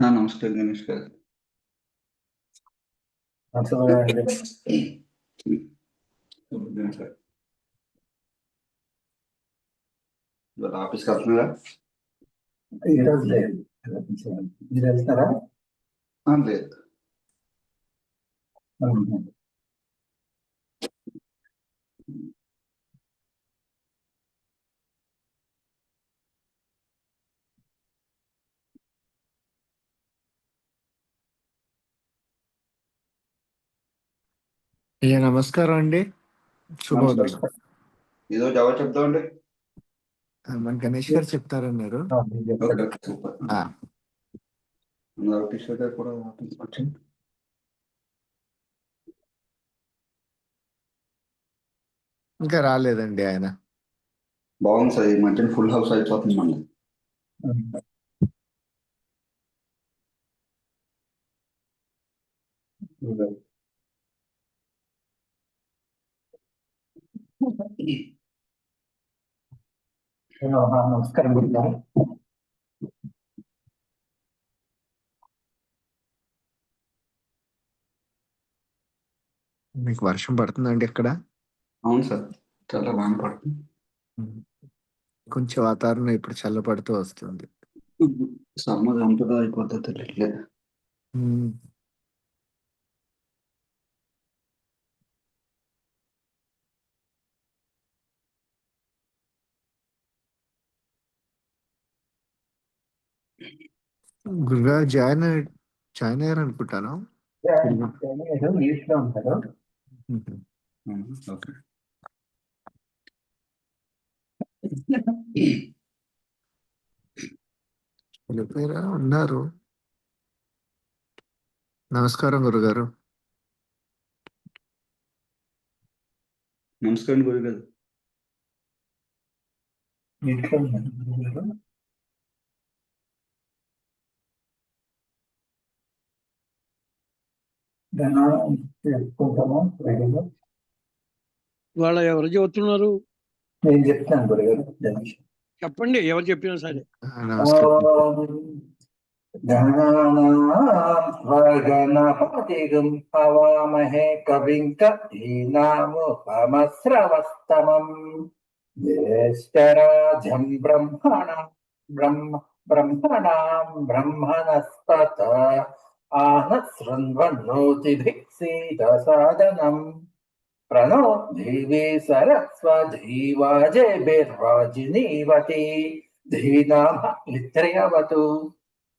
हाँ, नमस्कार गणेश का। ఆఫీస్కి వెళ్తున్నారా? ఈరోజు లేదు, మీరు వెళ్తారా? లేదు. నమస్కారం అండి. శుభోదయం. ఈరోజు ఎవరు చెప్తామండి? మన గణేష్ గారు చెప్తారన్నారు. కూడా ఇంకా రాలేదండి ఆయన. బాగుంది సార్, ఈ మధ్యన ఫుల్ హౌస్ అయిపోతుంది మళ్ళీ. నమస్కారం గురుగారు. మీకు వర్షం పడుతుందండి ఇక్కడ? అవును సార్, చాలా బాగా పడుతుంది. కొంచెం వాతావరణం ఇప్పుడు చల్లబడుతూ వస్తుంది. సమ్మర్ అంతగా అయిపోతుంది తెలియట్లేదు. గురుగారు జాయిన్ అయ్యారు అనుకుంటాను. న్యూస్ లో ఉంటారు. ఓకే. వెళ్ళిపోయారా? ఉన్నారు. నమస్కారం గురుగారు. నమస్కారం గురుగారు. వాళ్ళ ఎవరు చెబుతున్నారు? నేను చెప్తాను గురుగారు. చెప్పండి, ఎవరు చెప్పినా సరే. గణపతిగం హవామహే కవిం కవీనాముపమస్రవస్తమం జ్యేష్ఠరాజం బ్రహ్మణాం బ్రహ్మణస్పత ఆన శృణ్వన్నోతిభిः सीदसादनम् प्रणो देवी सरस्वती वाजेभिर्वाजिनीवती धीनाम नित्र्यवतु।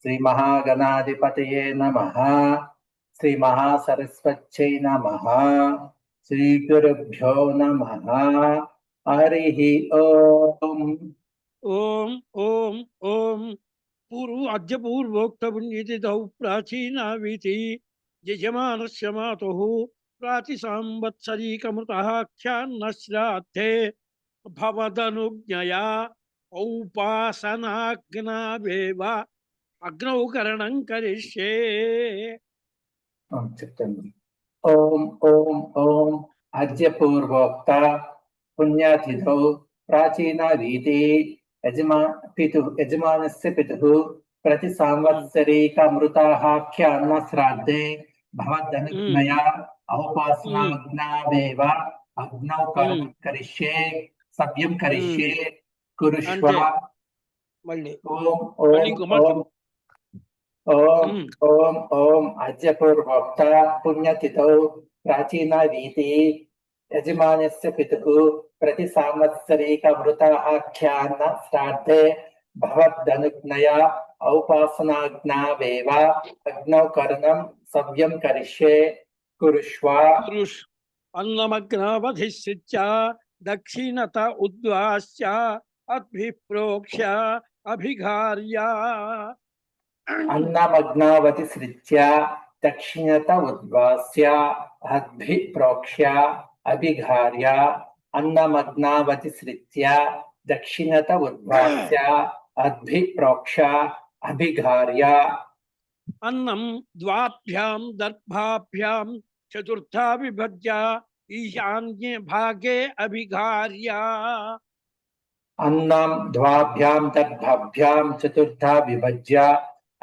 श्री महागणाधिपतये नमः। श्री महासरस्वत्यै नमः। श्री गुरुभ्यो नमः। हरिः ओम। ओम ओम ओम अद्य पूर्वोक्त पुण्यतिथौ प्राचीनावीति यजमानस्य मातुः प्रातिसंवत्सरीकमृताख्यान्नश्राद्धे भवदनुज्ञया औपासनाग्नावेव अग्नौ करणं करिष्ये। ओम ओम ओम अद्य पूर्वोक्त पुण्यतिथौ प्राचीनावीति यजमानस्य पितुः प्रति संवत्सरीकमृताख्यान्न श्राद्धे भवदनुज्ञया औपासनाग्नावेव अग्नौ करणं करिष्ये। सव्यं करिष्ये कुरुष्व। ओम ओम ओम ओम ओम ओम अद्य पूर्वोक्त पुण्यतिथौ प्राचीनावीति यजमानस्य पितुः प्रति संवत्सरीकमृताख्यान्न श्राद्धे भवदनुज्ञया औपासनाग्नावेव अग्नौ करणं सव्यं करिष्ये कुरुष्व। अन्नमग्नावधिश्च दक्षिणत उद्वास्य अभिप्रोक्ष्य अभिघार्या। अन्नमग्नावति सृज्य दक्षिणत उद्वास्य अभिप्रोक्ष्य अभिघार्य। अन्नमग्नावति सृज्य दक्षिणत उद्वास्य अभिप्रोक्ष्य अभिघार्य। अन्नं द्वाभ्यां दर्भाभ्यां चतुर्था विभज्य ईशान्ये भागे अभिघार्य। अन्नं द्वाभ्यां दर्भाभ्यां चतुर्था विभज्य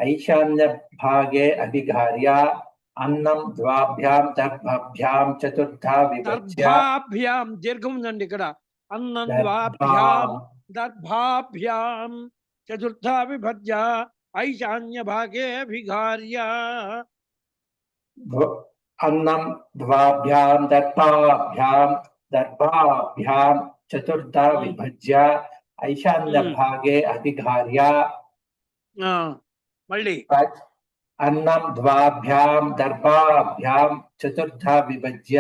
ऐशान्यभागे अभिघार्य अन्नं द्वाभ्यां दर्भभ्यां चतुर्धा विभज्य దర్భాభ్యాం దీర్ఘం ఉందండి ఇక్కడ. అన్నం ద్వాభ్యాం దర్భాభ్యాం చతుర్థా విభజ్య ఐశాన్య భాగే అభిఘార్య. अन्नं द्वाभ्यां दर्भाभ्यां चतुर्धा विभज्य ऐशान्यभागे अभिघार्य మళ్ళీ अन्नं द्वाभ्यां दर्भाभ्यां चतुर्धा विभज्य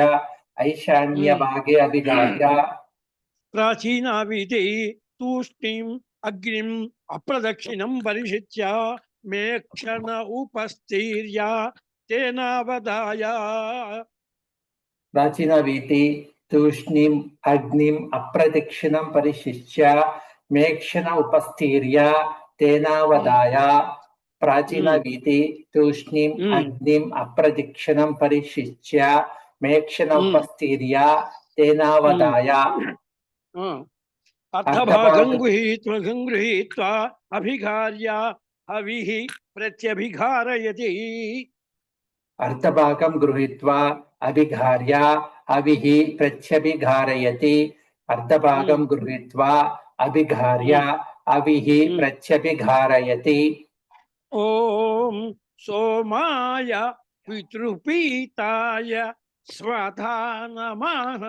ऐशान्यभागे अभिघार्य ప్రాచీనావీతి తూష్ణీం అగ్నిం అప్రదక్షిణం పరిషిచ్య మేక్షణ ఉపస్థీర్య తేనావదాయ. प्राचीनवीति तूष्णीम् अग्निम् अप्रदक्षिणं परिशिष्य मेक्षण उपस्थीर्य तेनावदाय. प्राचीनवीति तूष्णीम् अग्निम् अप्रदक्षिणं परिशिष्य मेक्षण उपस्थीर्य तेनावदाय. అర్థభాగం గృహీత్వా అభిఘార్య హవిః ప్రత్యభిఘారయతి. अर्धभागं गृहीत्वा अभिघार्य हविः प्रत्यभिघारयति. अर्धभागं गृहीत्वा अभिघार्य हविः प्रत्यभिघारयति. ఓం సోమాయ పితృపీతాయ స్వధా నమః.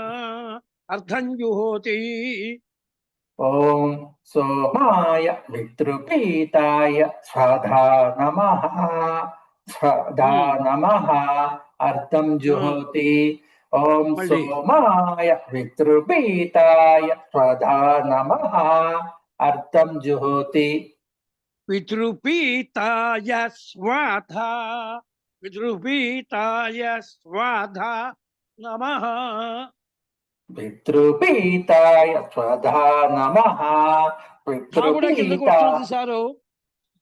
అర్థం జుహోతి. ॐ सोमाय पितृपीताय स्वधा नमः. स्वधा नमः अर्थं जुहोति. ॐ सोमाय पितृपीताय स्वधा नमः अर्थं जुहोति. పితృపీతాయ స్వాధా పితృపీతాయ స్వాధా నమః. पितृपीताय स्वधा नमः. ధాగుడ కిందకు पितृपीता వస్తుంది సారు.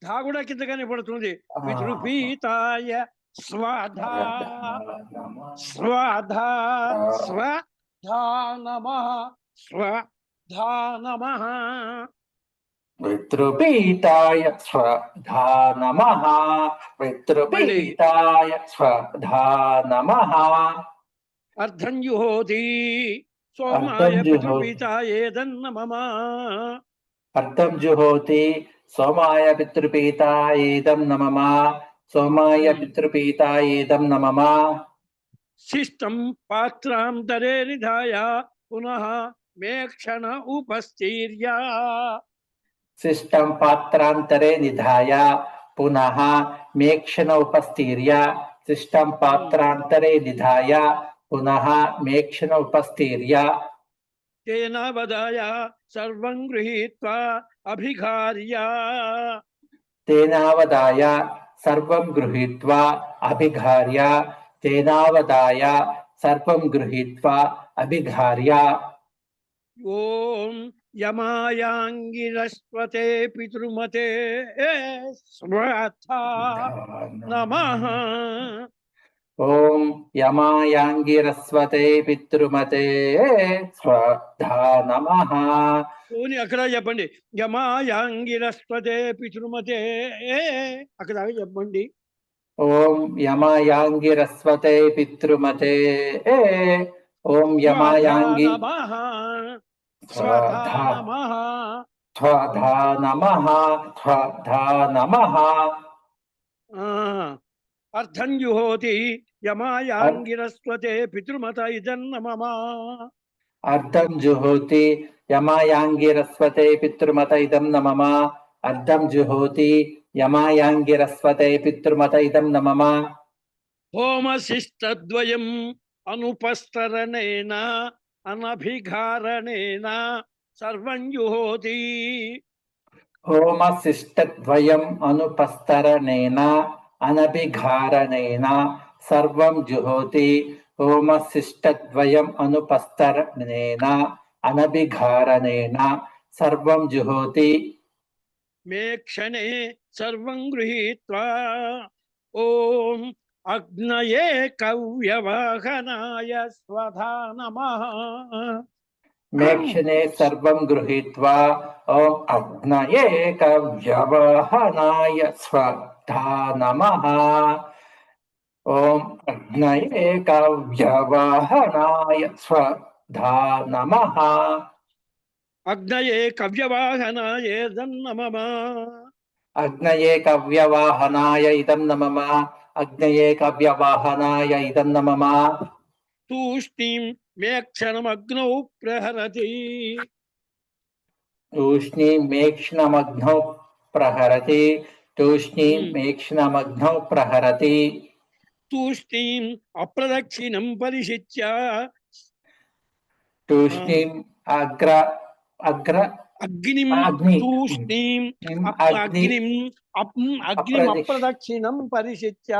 ధాగుడ కిందగానే పడుతుంది. పితృపీతాయ స్వాధా స్వాధా స్వధా నమః స్వధా నమః. पितृपीताय स्वधा नमः. पितृपीताय स्वधा नमः. అర్థం జుహోతి. సోమాయ అర్థం జుహోతి. పితృపీతాయేదన్నమమ. अर्थं जुहोति. सोमाय पितृपीतायेदं नमः. सोमाय पितृपीतायेदं नमः. శిష్టం పాత్రాంతరే నిధాయ పునః మేక్షణ ఉపస్థీర్య. शिष्टं पात्रान्तरे निधाय पुनः मेक्षण उपस्थीर्य. शिष्टं पात्रान्तरे निधाय पुनः मेक्षण उपस्थीर्य. తేనావదాయ సర్వం గృహీత్వా అభిఘార్య. तेनावदाय सर्वं गृहीत्वा अभिघार्य. तेनावदाय सर्वं गृहीत्वा अभिघार्य. ఓం యమాయాంగిరస్వతే పితృమతే స్వధా నమః. ॐ यमायांगिरस्वते पितृमते स्वधा नमः. పోనీ అక్కడ చెప్పండి. యమాయాంగిరస్వతే పితృమతే అక్కడ చెప్పండి. ॐ यमायांगिरस्वते पितृमते. ॐ यमायांगी నమః స్వధా నమః. स्वधा नमः. स्वधा नमः. అర్థం జుహోతి. యమాయాంగిరస్వతే పితృమత ఇదన్నమమ. अर्थं जुहोति. यमायांगिरस्वते पितृमत इदं नमः. अर्थं जुहोति. यमायांगिरस्वते पितृमत इदं नमः. హోమశిష్టద్వయం అనుపస్తరణేన అనభిఘారణేన సర్వం జుహోతి. होमशिष्टद्वयम् अनुपस्तरणेन अनभिघारणेन सर्वं जुहोति. होमशिष्टद्वयम् अनुपस्तरणेन अनभिघारणेन सर्वं जुहोति. మేక్షణే సర్వం గృహీత్వా ఓం అగ్నయే కవ్యవాహనాయ స్వధా నమః. మేక్షణే సర్వం గృహీత్వా ఓం అగ్నయే కవ్యవహనాయ స్వధా నమః. ఓం అగ్నయే కవ్యవహనాయ స్వధా నమః. అగ్నయే కవ్యవాహనాయ నమః. అగ్నయే కవ్యవాహనాయ ఇదం నమః. అగ్నయే కవ్యవాహనాయ ఇదం నమః. తూష్ణీం మేక్షణమగ్నౌ ప్రహరతి. తూష్ణీం మేక్షణమగ్నౌ ప్రహరతి. తూష్ణీం మేక్షణమగ్నౌ ప్రహరతి. తూష్ణీం అప్రదక్షిణం పరిశిచ్య. తూష్ణీం అగ్ర అగ్ర అగ్నిం అగ్ని తూష్ణీం అగ్ని అగ్నిం అగ్నిం అప్రదక్షిణం పరిశిచ్య.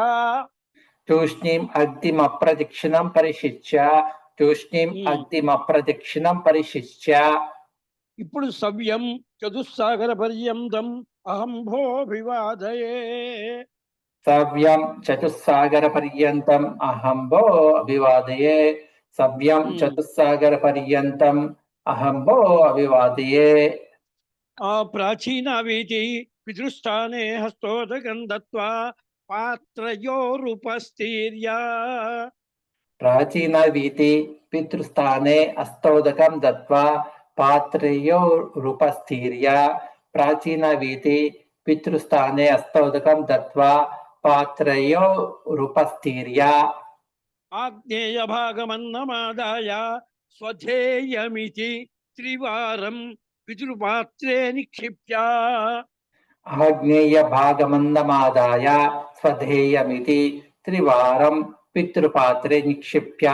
తూష్ణీం అగ్నిమప్రదక్షిణం పరిశిచ్య. తూష్ణీం అగ్నిమప్రదక్షిణం పరిశిచ్య. ఇప్పుడు సవ్యం చతుస్సాగర పర్యంతం అహంభోభివాదయే. సవ్యం చతుస్సాగర పర్యంతం అహంభో అభివాదయే. సవ్యం చతుస్సాగర పర్యంతం అహంభో అభివాదయే. ఆ ప్రాచీనావీతి పితృస్థానే హస్తోదకం దత్వా పాత్రయోరుపస్థీర్య. ప్రాచీన వీతి పితృస్థానే అస్తోదకం దత్వా పాత్రయోరుపస్థీర్య. ప్రాచీన వీతి పితృస్థానే అస్తోదకం దత్వా పాత్రయోరుపస్థీర్య. ఆగ్నేయ భాగమన్నమాదాయ స్వధేయమితి త్రివారం పితృపాత్రే నిక్షిప్య. ఆగ్నేయ భాగమన్నమాదాయ స్వధేయమితి త్రివారం పితృపాత్రే నిక్షిప్య.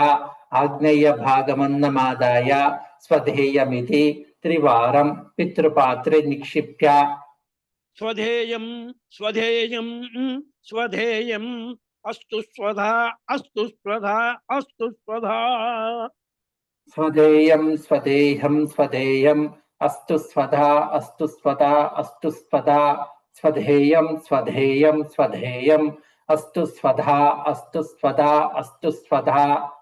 ఆగ్నేయ భాగమన్నమాదాయ స్వధేయమితి త్రివారం పితృపాత్రే నిక్షిప్య. స్వధేయం స్వధేయం స్వధేయం అస్తు స్వధా అస్తు స్వధా అస్తు స్వధా. స్వధేయం స్వదేహం స్వధేయం అస్తు స్వధా అస్తు స్వధా అస్తు స్వధా. స్వధేయం స్వధేయం స్వధేయం అస్తు స్వధా అస్తు స్వధా అస్తు స్వధా.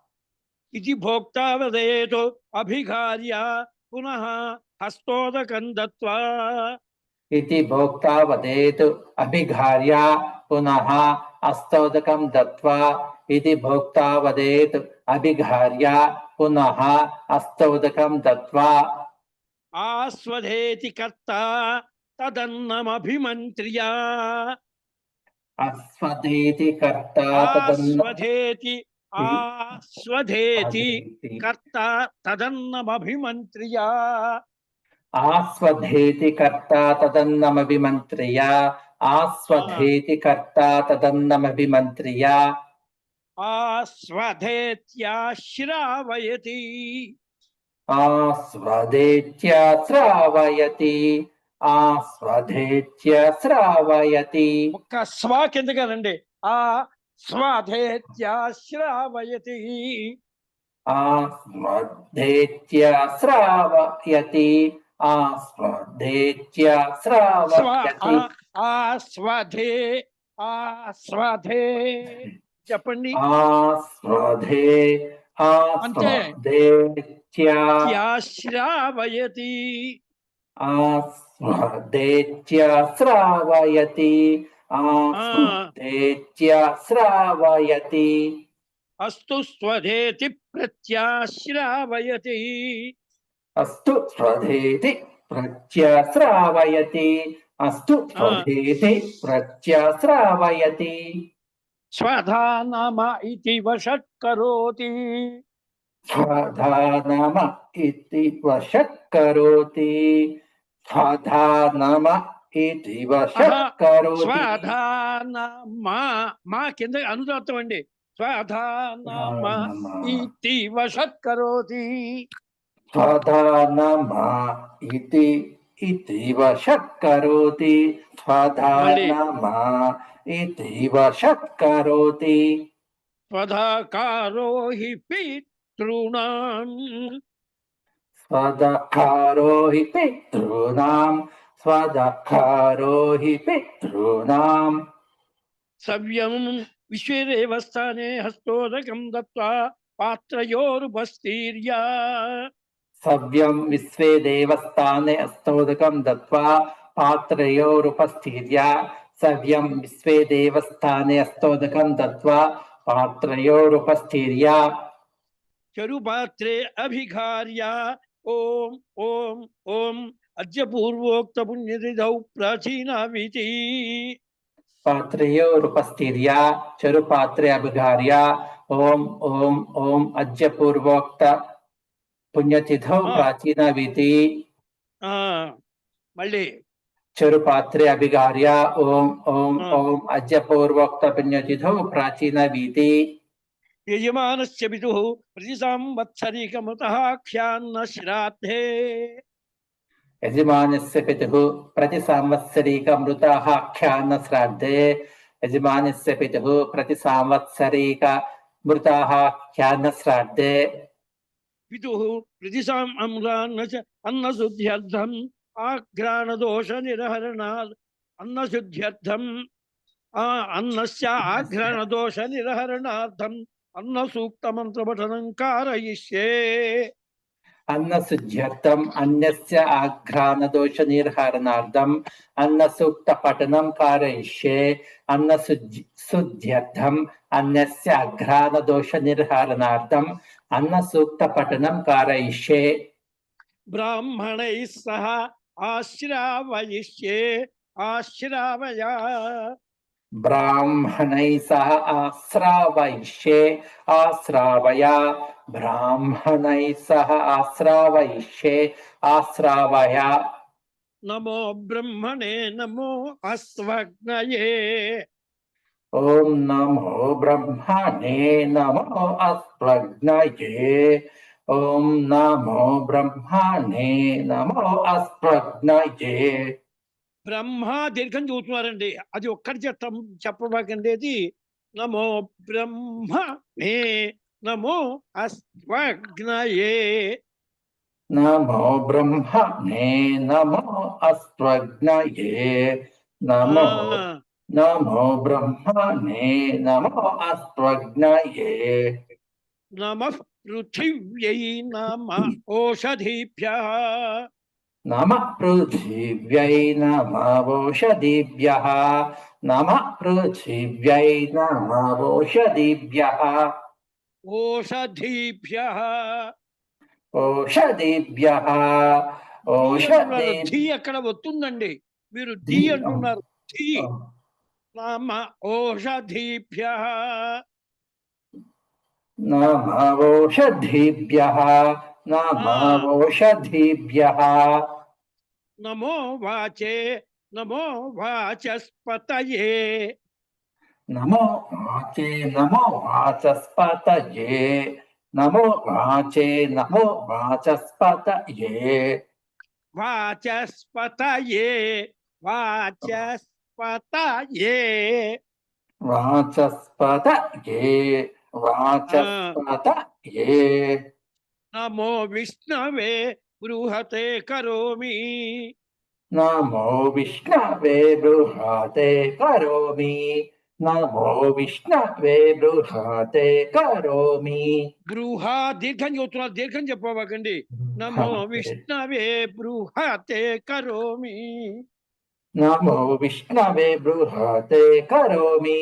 ఇది భోక్తా వదేతు అభిఘార్య పునః హస్తోదకం దత్వా. ఇది భోక్తా వదేత్ అభిఘార్య పునః హస్తోదకం దత్వా. ఇది భోక్తా వదేత్ అభిఘార్య పునః హస్తోదకం దత్వా. ఆస్వధేతి కర్త తదన్నమభిమంత్ర్య. అస్వధేతి కర్త ఆస్వధేతి ఆస్వధేతి కర్త తదన్నమభిమంత్ర్య. ఆస్వధేతి కర్త తదన్నమభిమంత్ర్య. ఆస్వధేతి కర్త తదన్నమభిమంత్ర్య. ఆస్వధేత్యాశ్రావయతి. ఆస్వధేత్య శ్రావయతి. ఆస్వధేత్య శ్రావయతి. ఒక్క స్వా కిందగానండి. ఆ స్వధేత్యాశ్రావయతి. ఆస్వధేత్య శ్రావయతి. ఆస్వధేత్య శ్రావయతి. ఆస్వధే ఆస్వధే చెప్పండి. ఆస్వధే ఆస్వధేత్య శ్రావయతి. ఆస్వధేత్య శ్రావయతి. ఆస్వధేత్య శ్రావయతి. అస్తు స్వధేతి ప్రత్యాశ్రావయతి. అస్తు స్వధేతి ప్రత్యశ్రావయతి. అస్తు స్వధేతి ప్రత్యశ్రావయతి. స్వధానమ ఇతి వషట్కరోతి. స్వధానమ ఇతి వషట్కరోతి. స్వధానమ ఇతి వషట్కరోతి. స్వధానమ మా కింద అనుదాత్తం అండి. స్వధానమ ఇతి వషట్కరోతి. స్వధానమ ఇతి ఇతివ షట్కరోతి. స్వధానమ ఇతివ షట్కరోతి. స్వధాకారో హి పితॄణాం. స్వదకారో హి పితॄణాం. స్వదకారో హి పితॄణాం. సవ్యం విశ్వేదేవ స్థానే హస్తోదకం దత్వా పాత్రయోరుపస్థీర్య. సవ్యం విశ్వే దేవస్థానే అస్తోదకం దత్వా పాత్రయోరుపస్థిర్య సవ్యం విశ్వే దేవస్థానే అస్తోదకం దత్వా పాత్రయోరుపస్థిర్య చరుపాత్రే అభిఘార్య ఓం ఓం ఓం అద్య పూర్వోక్త పుణ్యతిథౌ ప్రాచీనావితి. పాత్రయోరుపస్థిర్య చరుపాత్రే అభిఘార్య ఓం ఓం ఓం అద్య పూర్వోక్త పుణ్యతిథౌ ప్రాచీనవితి. మళ్ళీ చరుపాత్రే అభిఘార్య ఓం ఓం ఓం అద్య పూర్వోక్త పుణ్యతిథౌ ప్రాచీనవితి. యజమానస్య పితుః ప్రతి సంవత్సరికమృతః ఖ్యాన్న శ్రాద్ధే. యజమానస్య పితుః ప్రతి సంవత్సరీకమృతః ఖ్యాన్న శ్రాద్ధే. యజమానస్య పితుః ప్రతి సంవత్సరీకమృతః ఖ్యాన్న శ్రాద్ధే. పితుః ప్రతి అన్నశుద్ధ్యర్థం ఆఘ్రాణదోష నిరహరణాత్ అన్నశుద్ధ్యర్థం అన్నస్య ఆఘ్రాణదోష నిరహరణార్థం అన్నసూక్త మంత్రపఠనం కారయిష్యే. అన్నశుద్ధ్యర్థం అన్యస్య ఆఘ్రాణదోష నిర్హరణార్థం అన్నసూక్త పఠనం కారయిష్యే. అన్నశుద్ధ్యర్థం అన్యస్య ఆఘ్రాణదోష నిర్హరణార్థం అన్నసూక్త పఠనం కారయిష్యే. బ్రాహ్మణైః సహ ఆశ్రావయిష్యే. ఆశ్రావయ. బ్రాహ్మణైః సహ ఆశ్రావయిష్యే. ఆశ్రావయ. బ్రాహ్మణైః సహ ఆశ్రావయిష్యే. ఆశ్రావయ. నమో బ్రహ్మణే నమో అస్వగ్నయే. ఓం నమో బ్రహ్మణే నమో అస్వగ్నయే. ఓం నమో బ్రహ్మణే నమో అస్వగ్నయే. బ్రహ్మ దీర్ఘం చూస్తున్నారండి, అది ఒక్కటి చెప్పబాకండి. అది నమో బ్రహ్మణే నమో అస్వగ్నయే. నమో బ్రహ్మణే నమో అస్వగ్నయే. నమో నమో బ్రహ్మణే నమో అస్వగ్నయే. నమః పృథివ్యై నమ ఓషధీభ్యః. నమః పృథివ్యై నమః ఓషధీభ్యః. నమః పృథివ్యై నమః ఓషధీభ్యః. ఓషధీభ్యః. ఓషధీభ్యః. ధీ అక్కడ వస్తుందండి, మీరు ధీ అంటున్నారు. ధీ నమ ఓషధీభ్యః. నమః ఓషధీభ్యః. నమః ఓషధీభ్యః. నమో వాచే నమో వాచస్పతయే. నమో వాచే నమో వాచస్పతయే. నమో వాచే నమో వాచస్పతయే. వాచస్పతయే. వాచస్పతయే. వాచస్పతయే. వాచస్పతయే. నమో విష్ణవే బృహతే కరోమి. నమో విష్ణవే బృహతే కరోమి. నమో విష్ణవే బృహతే కరోమి. బృహా దీర్ఘం చెబుతున్నారు, దీర్ఘం చెప్పబాకండి. నమో విష్ణవే బృహతే కరోమి. నమో విష్ణవే బృహతే కరోమి.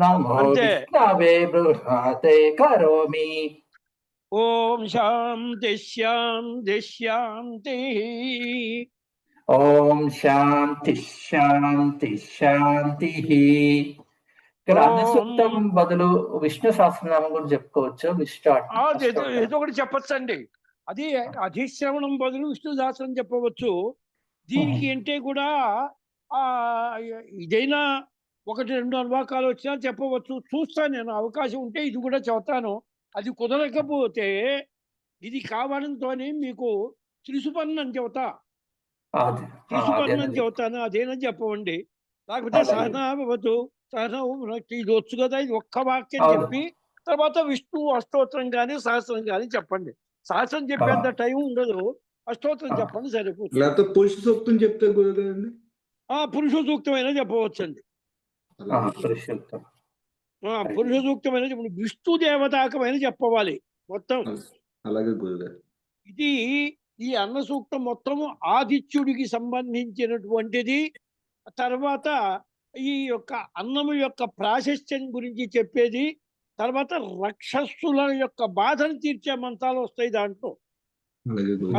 నమో విష్ణవే బృహతే కరోమి. ఓం శాంతి శాంతి శాంతి. ఓం శాంతి శాంతి శాంతి. ఇక్కడ అన్ని సూక్తం బదులు విష్ణు సహస్రనామం కూడా చెప్పుకోవచ్చు. ఏదో ఒకటి చెప్పచ్చు అండి. అది అధిశ్రవణం బదులు విష్ణు సహస్రం చెప్పవచ్చు. దీనికి అంటే కూడా ఇదైనా ఒకటి రెండు అనువాకాలు వచ్చినా చెప్పవచ్చు. చూస్తాను నేను, అవకాశం ఉంటే ఇది కూడా చెబుతాను. అది కుదరకపోతే ఇది కావడంతోనే మీకు త్రిసుపర్ణం చెబుతా. త్రిసుపర్ణం చెబుతాను, అదేనా చెప్పవండి. లేకపోతే సహనాభవతు సహనకి ఇది వచ్చు కదా, ఇది ఒక్క వాక్యం చెప్పి తర్వాత విష్ణు అష్టోత్తరం కానీ సహస్రం కానీ చెప్పండి. సహస్రం చెప్పేంత టైం ఉండదు, అష్టోత్తరం చెప్పండి సరిపోతుంది. లేకపోతే పురుష సూక్తం చెప్తే కుదరదండి. పురుష సూక్తమైనా చెప్పవచ్చండి. పురుష సూక్తమైన విష్ణు దేవతాకమైన చెప్పవాలి మొత్తం. అలాగే గురుగారు. ఇది ఈ అన్న సూక్తం మొత్తము ఆదిత్యుడికి సంబంధించినటువంటిది. తర్వాత ఈ యొక్క అన్నము యొక్క ప్రాశస్త్యం గురించి చెప్పేది. తర్వాత రాక్షసుల యొక్క బాధను తీర్చే మంత్రాలు వస్తాయి దాంట్లో.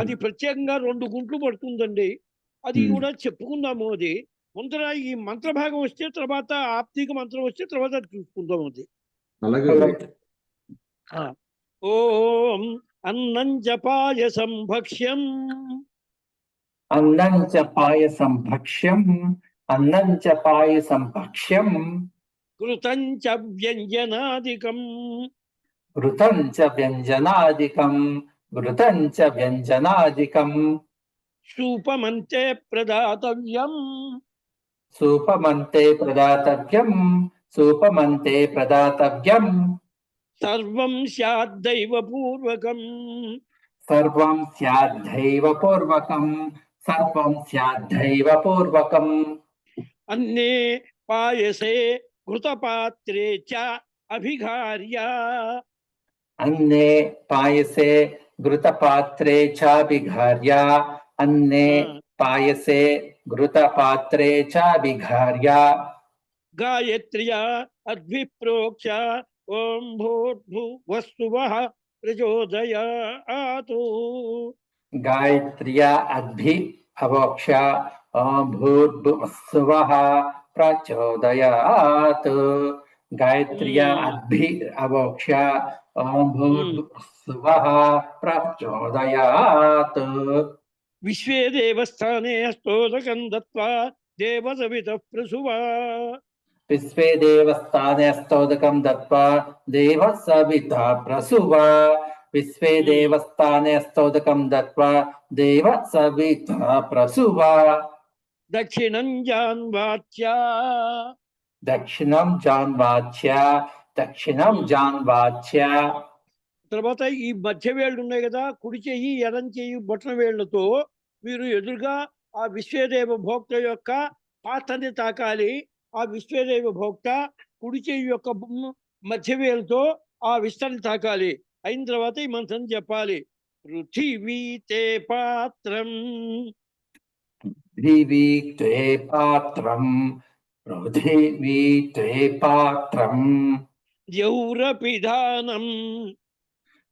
అది ప్రత్యేకంగా 2 గుంట్లు పడుతుందండి. అది కూడా చెప్పుకుందాము. అది ముందర ఈ మంత్ర భాగం వస్తే, తర్వాత ఆప్తిక మంత్రం వస్తే, తర్వాత చూసుకుందాం అది. ఓం అన్నం జపాయసం భక్ష్యం అన్నం చ పాయసం భక్ష్యం అన్నం చ పాయసం భక్ష్యం కృతం చ వ్యంజనాదికం ఘృతం చ వ్యంజనాదికం ఘృతం చ వ్యంజనాదికం సూపమంతే ప్రదాతవ్యం సూపమంతే ప్రదాతవ్యం సూపమంతే ప్రదాతవ్యం సర్వం స్యాద్దైవ పూర్వకం సర్వం స్యాద్ధైవ పూర్వకం సర్వం స్యాద్ధైవ పూర్వకం అన్నే పాయసే ఘృతపాత్రే చ అభిఘార్య అన్నే పాయసే ఘృతపాత్రే చాభిఘార్య అన్నే పాయసే ఘృతపాత్రే చాభిఘార్య గాయత్ర్యా అద్విప్రోక్ష ఓం భూర్భువస్సువః ప్రచోదయాతు గాయత్ర్యా అద్భి అవోక్ష ఓం భూర్భువస్సువః ప్రచోదయాత్ గాయత్ర్యా అద్భి అవోక్ష ఓం భూర్భువస్సువః ప్రచోదయాత్ విశ్వే దేవస్థానే స్తోదకం దత్వా దేవసవితః ప్రసువా విశ్వే దేవస్థానే స్తోదకం దత్వా దేవ సవితా ప్రసువా విశ్వే దేవస్థానే స్తోదకం దత్వా దేవ సవితా ప్రసువా దక్షిణం జాన్వాచ్యా దక్షిణం జాన్వాచ్య దక్షిణం జాన్వాచ్య తర్వాత ఈ మధ్య వేళ్ళు ఉన్నాయి కదా, కుడి చెయ్యి ఎడం చెయ్యి బొట్టన వేళ్లతో మీరు ఎదురుగా ఆ విశ్వదేవ భోక్త యొక్క పాత్రని తాకాలి. ఆ విశ్వదేవ భోక్త కుడి చెయ్యి యొక్క మధ్య వేలుతో ఆ విస్తరణ తాకాలి. అయిన తర్వాత ఈ మంత్రం చెప్పాలి. పృథివీ తే పాత్రం పృథివీ తే పాత్రం పృథివీ తే పాత్రం ద్యౌరపిధానం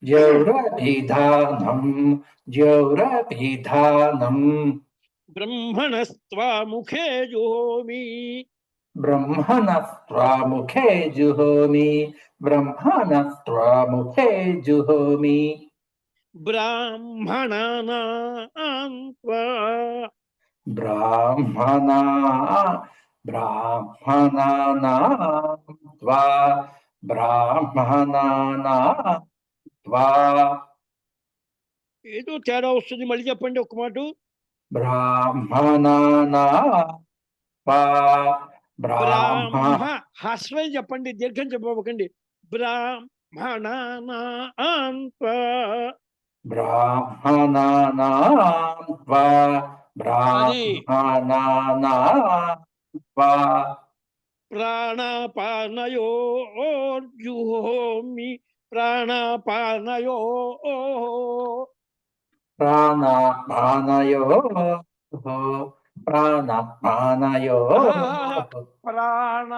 జౌరభిధానం జౌరభిధానం బ్రహ్మణస్త్వాముఖే జోమి బ్రహ్మణస్త్వాముఖే జుహోమి బ్రహ్మణస్త్వాముఖే జుహోమి బ్రాహ్మణానాం త్వా బ్రాహ్మణా బ్రాహ్మణానాం త్వా బ్రాహ్మణానాం త్వా ఏదో తేడా వస్తుంది, మళ్ళీ చెప్పండి ఒక మాట. బ్రాహ్మణానాం త్వా బ్రాహ్మ బ్రాహ్మ హ్రస్వం చెప్పండి, దీర్ఘం చెప్పకండి. బ్రాహ్మణానాం త్వా బ్రాహ్మణానాం త్వా బ్రాహ్మణానాం త్వా ప్రాణాపానయోర్జుహోమి ప్రాణాపానయో ప్రాణాపానయో ప్రాణాపానయో ప్రాణ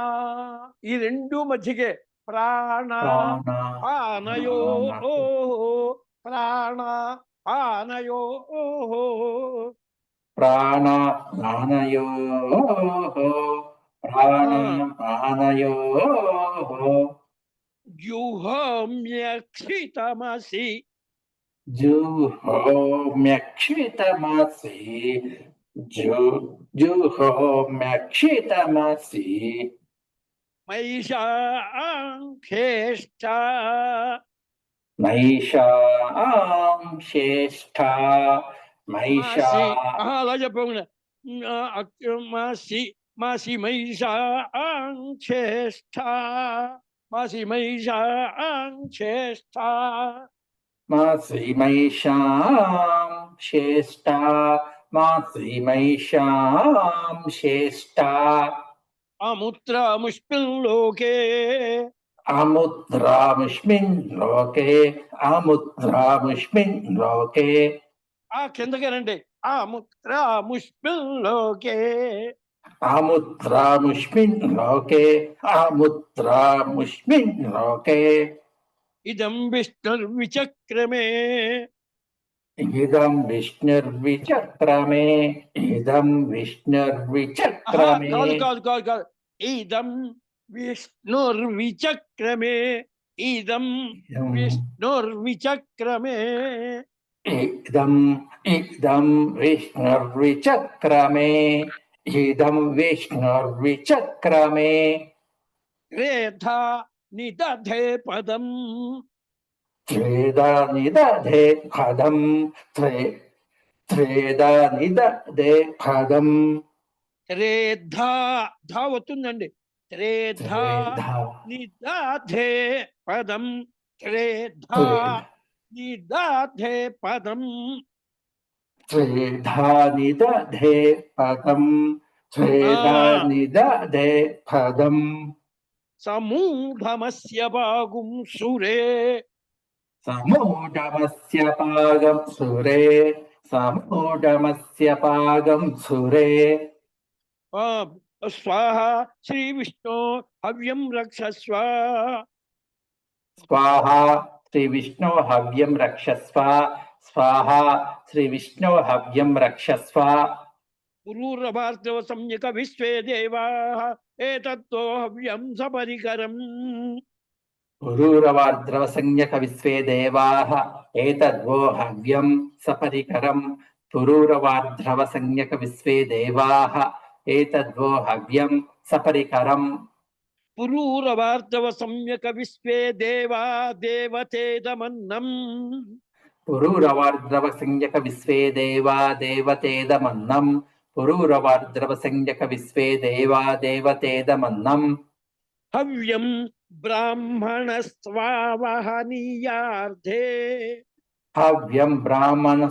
ఈ రెండు మధ్యకే ప్రాణాపానయో ప్రాణాపానయో ప్రాణాపానయో ప్రాణాపానయో జుహోమ్యక్షితమసి జుహోమ్యక్షితమసి జుహోమ్యక్షితమసి మైషాంఖేష్ట నైషాం శ్రేష్ఠ మైషా అలా చెప్పకుండా మాసి మాసి మైషాంఖేష్ట మాసి మైషాంఖేష్ట మాసి మైషాం శ్రేష్ఠ మాసి మైషాం శ్రేష్ఠ అముత్రముష్మిన్ లోకే అముద్రాముష్మిన్ లోకే అముద్రాముష్మిన్ లోకే ఆ కిందకేనండి. ఆ ముద్రా ముష్మిల్లోకే అముద్రాముష్మిన్ లోకే అముద్రాముష్మిన్ లోకే ఇదం విష్ణుర్విచక్రమే ఇదం విష్ణుర్విచక్రమే ఇదం విష్ణుర్విచక్రమే కాదు కాదు కాదు కాదు ఇదం విష్ణుర్విచక్రమే ఇదం విష్ణుర్విచక్రమే ఇదం ఇదం విష్ణుర్విచక్రమే ఇదం విష్ణుర్విచక్రమే రేధా నిదధే పదం త్రేదా నిదధే పదం త్రేదా నిదధే పదం రేధా ధా వస్తుందండి. రేధా నిదధే పదం త్రేధా నిదధే పదం త్రేధా నిదధే పదం త్రేధా నిదధే పదం సమూఢమస్య భాగుం సురే సమూఢమస్య పాగం సురే సమూఢమస్య పాగం సురే స్వాహ శ్రీ విష్ణు హవ్యం రక్షస్వ స్వాహా శ్రీ విష్ణు హవ్యం రక్షస్వ స్వాహా శ్రీ విష్ణు హవ్యం రక్షస్వ పురూరభార్గవ సంయక విశ్వే దేవాః ఏతత్తో హవ్యం సపరికరం పురూరవార్ద్రవ సంజ్ఞక విశ్వే దేవాః ఏతద్వో హవ్యం సపరికరం పురూరవార్ద్రవ సంజ్ఞక విశ్వే దేవాః ఏతద్వో హవ్యం సపరికరం పురూరభార్గవ సంయక విశ్వే దేవా దేవతేదమన్నం పురూరవార్ద్రవ సంజ్ఞక విశ్వే దేవా దేవతేదమన్నం పురూరవార్ద్రవ సంజ్ఞక విశ్వే దేవా దేవతేదమన్నం హవ్యం బ్రాహ్మణస్వావహనీయార్థే హవ్యం బ్రాహ్మణ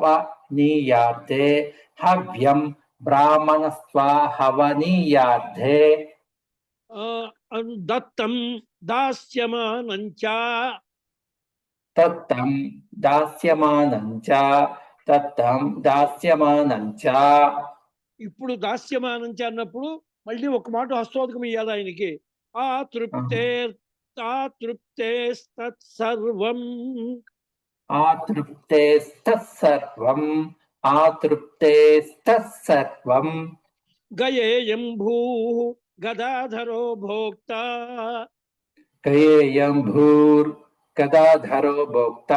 స్వాహవనీయార్థే హవ్యం బ్రాహ్మణ స్వాహవనీయార్థే దత్తం దాస్యమానంచ తత్తం దాస్యమానంచ తత్తం దాస్యమానంచ ఇప్పుడు దాస్యమానంచ అన్నప్పుడు మళ్ళీ ఒక మాట హస్తోదకం ఇవ్వాలి ఆయనకి. ఆతృప్తేస్తత్సర్వం ఆతృప్తేస్తత్సర్వం ఆతృప్తేస్తత్సర్వం గయేయం భూ గదాధరో భోక్త గయేయం భూర్ గదాధరో భోక్త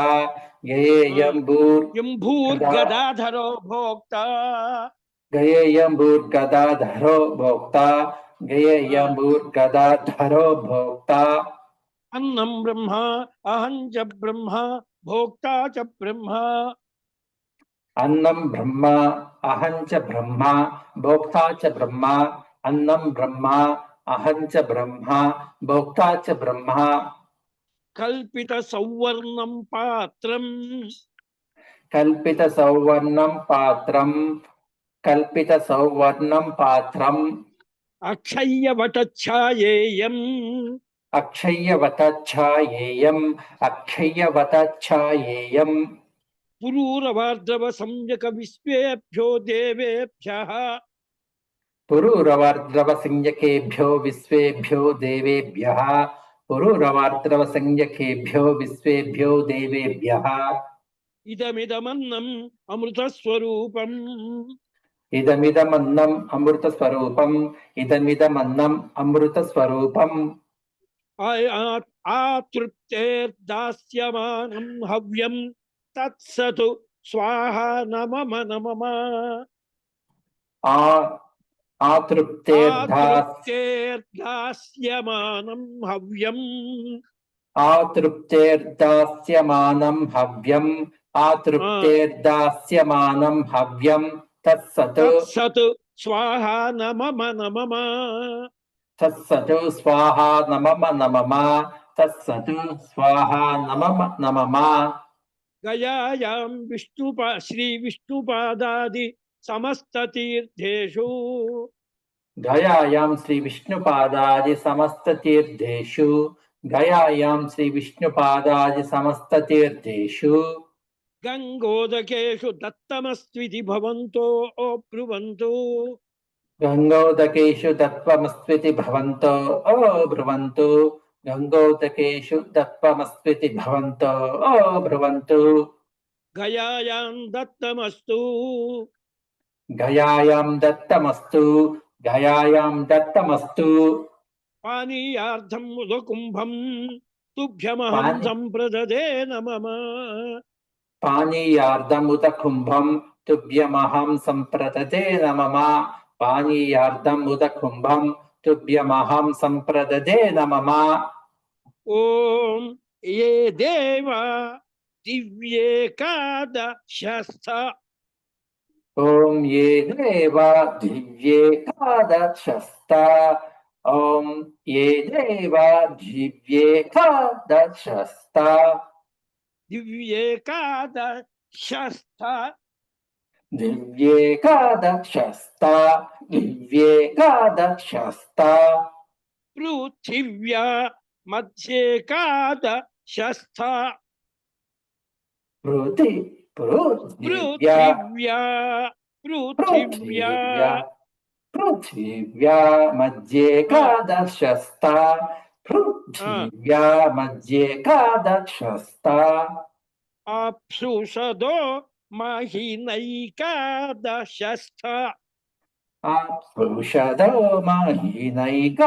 గయేయం భూర్ గదాధరో భోక్త గయేయం భూర్ గదాధరో భోక్త గయేయం భూర్ గదాధరో భోక్త అన్నం బ్రహ్మ అహం చ బ్రహ్మ భోక్తా చ బ్రహ్మ అన్నం బ్రహ్మ అహం చ బ్రహ్మ భోక్తా చ బ్రహ్మ అన్నం బ్రహ్మ అహం చ బ్రహ్మ భోక్తా చ బ్రహ్మ కల్పిత సౌవర్ణం పాత్రం కల్పిత సౌవర్ణం పాత్రం కల్పిత సౌవర్ణం పాత్రం అక్షయ్యవటఛాయేయం అక్షయ్యవతఛాయేయం అక్షయ్యవతఛాయేయం పురూరవార్ధవ సంయక విశ్వేభ్యో దేవేభ్యః పురూరవార్ద్రవ సంజ్ఞకేభ్యో విశ్వేభ్యో దేవేభ్యః పురూరవార్ద్రవ సంజ్ఞకేభ్యో విశ్వేభ్యో దేవేభ్యః ఇదమిదమన్నం అమృతస్వరూపం ఇదమిదమన్నం అమృతస్వరూపం ఇదమిదమన్నం అమృతస్వరూపం ఆతృప్తేర్దాస్యమానం హవ్యం తత్సతు స్వాహ నమమ నమమ ఆతృప్తేర్దాస్యమానం హవ్యం ఆతృప్తేర్దాస్యమానం హవ్యం ఆతృప్తేర్దాస్యమానం హవ్యం తత్సతు స్వాహ నమమ నమమ తత్సతు స్వాహా నమమ నమమ తత్సతు స్వాహా నమమ నమమ గయాయాం శ్రీ విష్ణుపాదాది సమస్త తీర్థేషు गयायां श्री विष्णुपादादि समस्त तीर्थेषु गयायां श्री विष्णुपादादि समस्त तीर्थेषु गंगोदकेषु दत्तमस्त्विति भवन्तो ब्रुवन्तु गंगोदकेषु तत्त्वमस्त्विति भवन्तो अब्रुवन्तु गंगोदकेषु तत्त्वमस्त्विति भवन्तो अब्रुवन्तु गयायां दत्तमस्तु गयायां दत्तमस्तु गयायां दत्तमस्तु पानीयार्थं मुदकुम्भं तुभ्यमहं पानी सम्प्रददे नमः पानीयार्धमुदकुम्भं तुभ्यमहं सम्प्रददे नमः पानीयार्धमुदकुम्भं तुभ्यमहं सम्प्रददे नमः ओम ये देवा दिव्येकादशस्थ ॐ ये देव दिव्येकादशस्ता ॐ ये देव दिव्येकादशस्ता दिव्येकादशस्थ दिव्येकादशस्ता दिव्येकादशस्ता पृथिव्या मध्येकादशस्थ पृथिव्या पृथिव्या पृथिव्या मध्येकादशस्ता पृथिव्या मध्येकादशस्ता अप्सुषदो महिनैकादशस्थ अप्सुषदो महिनैकादशस्ता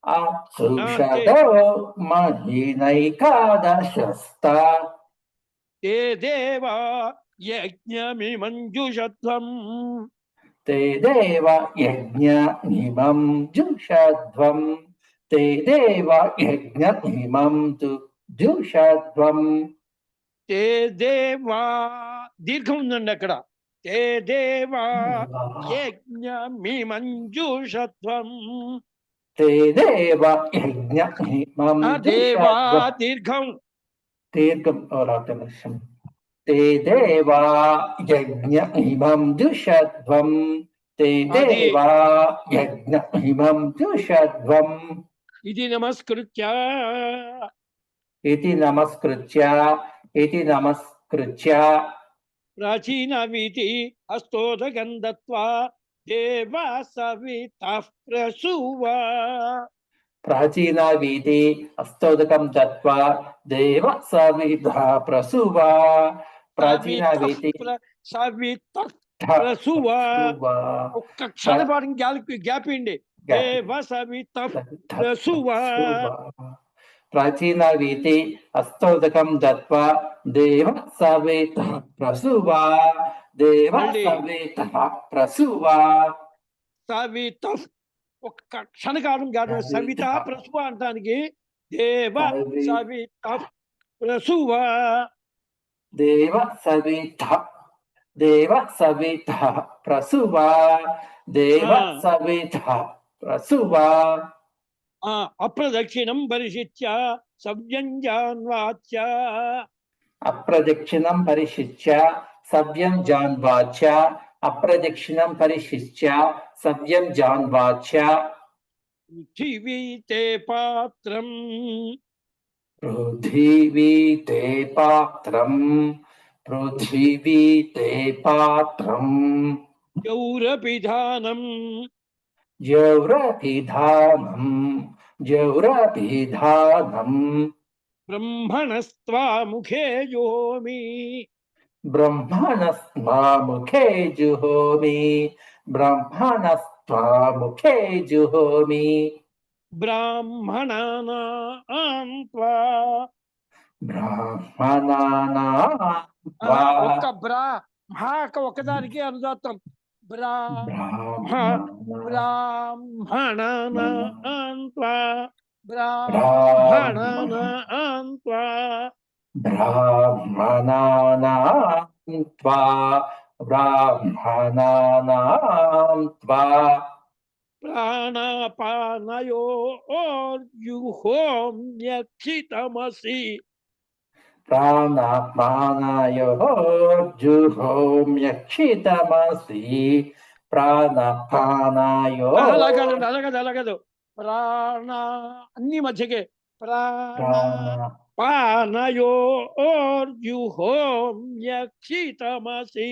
अप्सुषदो महिनैकादशस्ता ते देवा यज्ञमिमञ्जुषध्वम् ते देव यज्ञमिमं जुषध्वम् ते देव यज्ञमिमं तु जुषध्वम् ते देवा దీర్ఘం ఉందండి అక్కడ ते देवा यज्ञमिमञ्जुषध्वम् ते देव यज्ञमिमं देवा जुषध्वम् దీర్ఘం दीर्घम् औराटमर्षम् ते देवा यज्ञमिमं जुषध्वम् ते देवा यज्ञमिमं जुषध्वम् ఇది నమస్కృత్య इति नमस्कृत्य ప్రాచీనమితి హస్తోదకం దత్వా దేవా సవితః ప్రసూవా प्राचीना वीति अस्तोदकं दत्वा देव सविधा प्रसुवा प्राचीना वीति సవితః ప్రసూవా ఒక్క క్షణపాఠం గ్యాప్ ఇండి దేవ సవితః ప్రసూవా प्राचीना वीति अस्तोदकं दत्वा देव सवितः प्रसुवा देव सवितः प्रसुवा సవితః ఒక్క క్షణకాలం కాదు సవిత ప్రసూవ అంటానికి దేవ సవితః ప్రసూవ देव सवितः प्रसुवा देव सवितः प्रसुवा అప్రదక్షిణం పరిశిత్య సవ్యంజాన్వాచ్య अप्रदक्षिणं परिशिच्य सव्यं जान्वाच्य अप्रदक्षिणं परिशिच्य सव्यं जान्वाच्य పృథివీ తే పాత్రం पृथिवी ते पात्रं జౌరపిధానం जौरपिधानं బ్రహ్మణస్త్వా ముఖే జోమి ब्रह्मणस्त्वामुखे जुहोमि ब्रह्मणस्त्वामुखे जुहोमि బ్రాహ్మణానాం త్వా ब्राह्मणानां ఒక్క ఒకదానికి అనుదాత్తం బ్రాహ్మణానాం త్వా బ్రాహ్మణానాం త్వా ప్రాణాపానయోర్జుహోమ్యక్షితమసి प्राणापानयोर्जुहोम्यक्षितमसि ప్రాణపానాయో అలా కాదు అలా కాదు ప్రాణ అన్ని మధ్యకే ప్రాణ పానయోర్జుహోమ్యక్షితమసి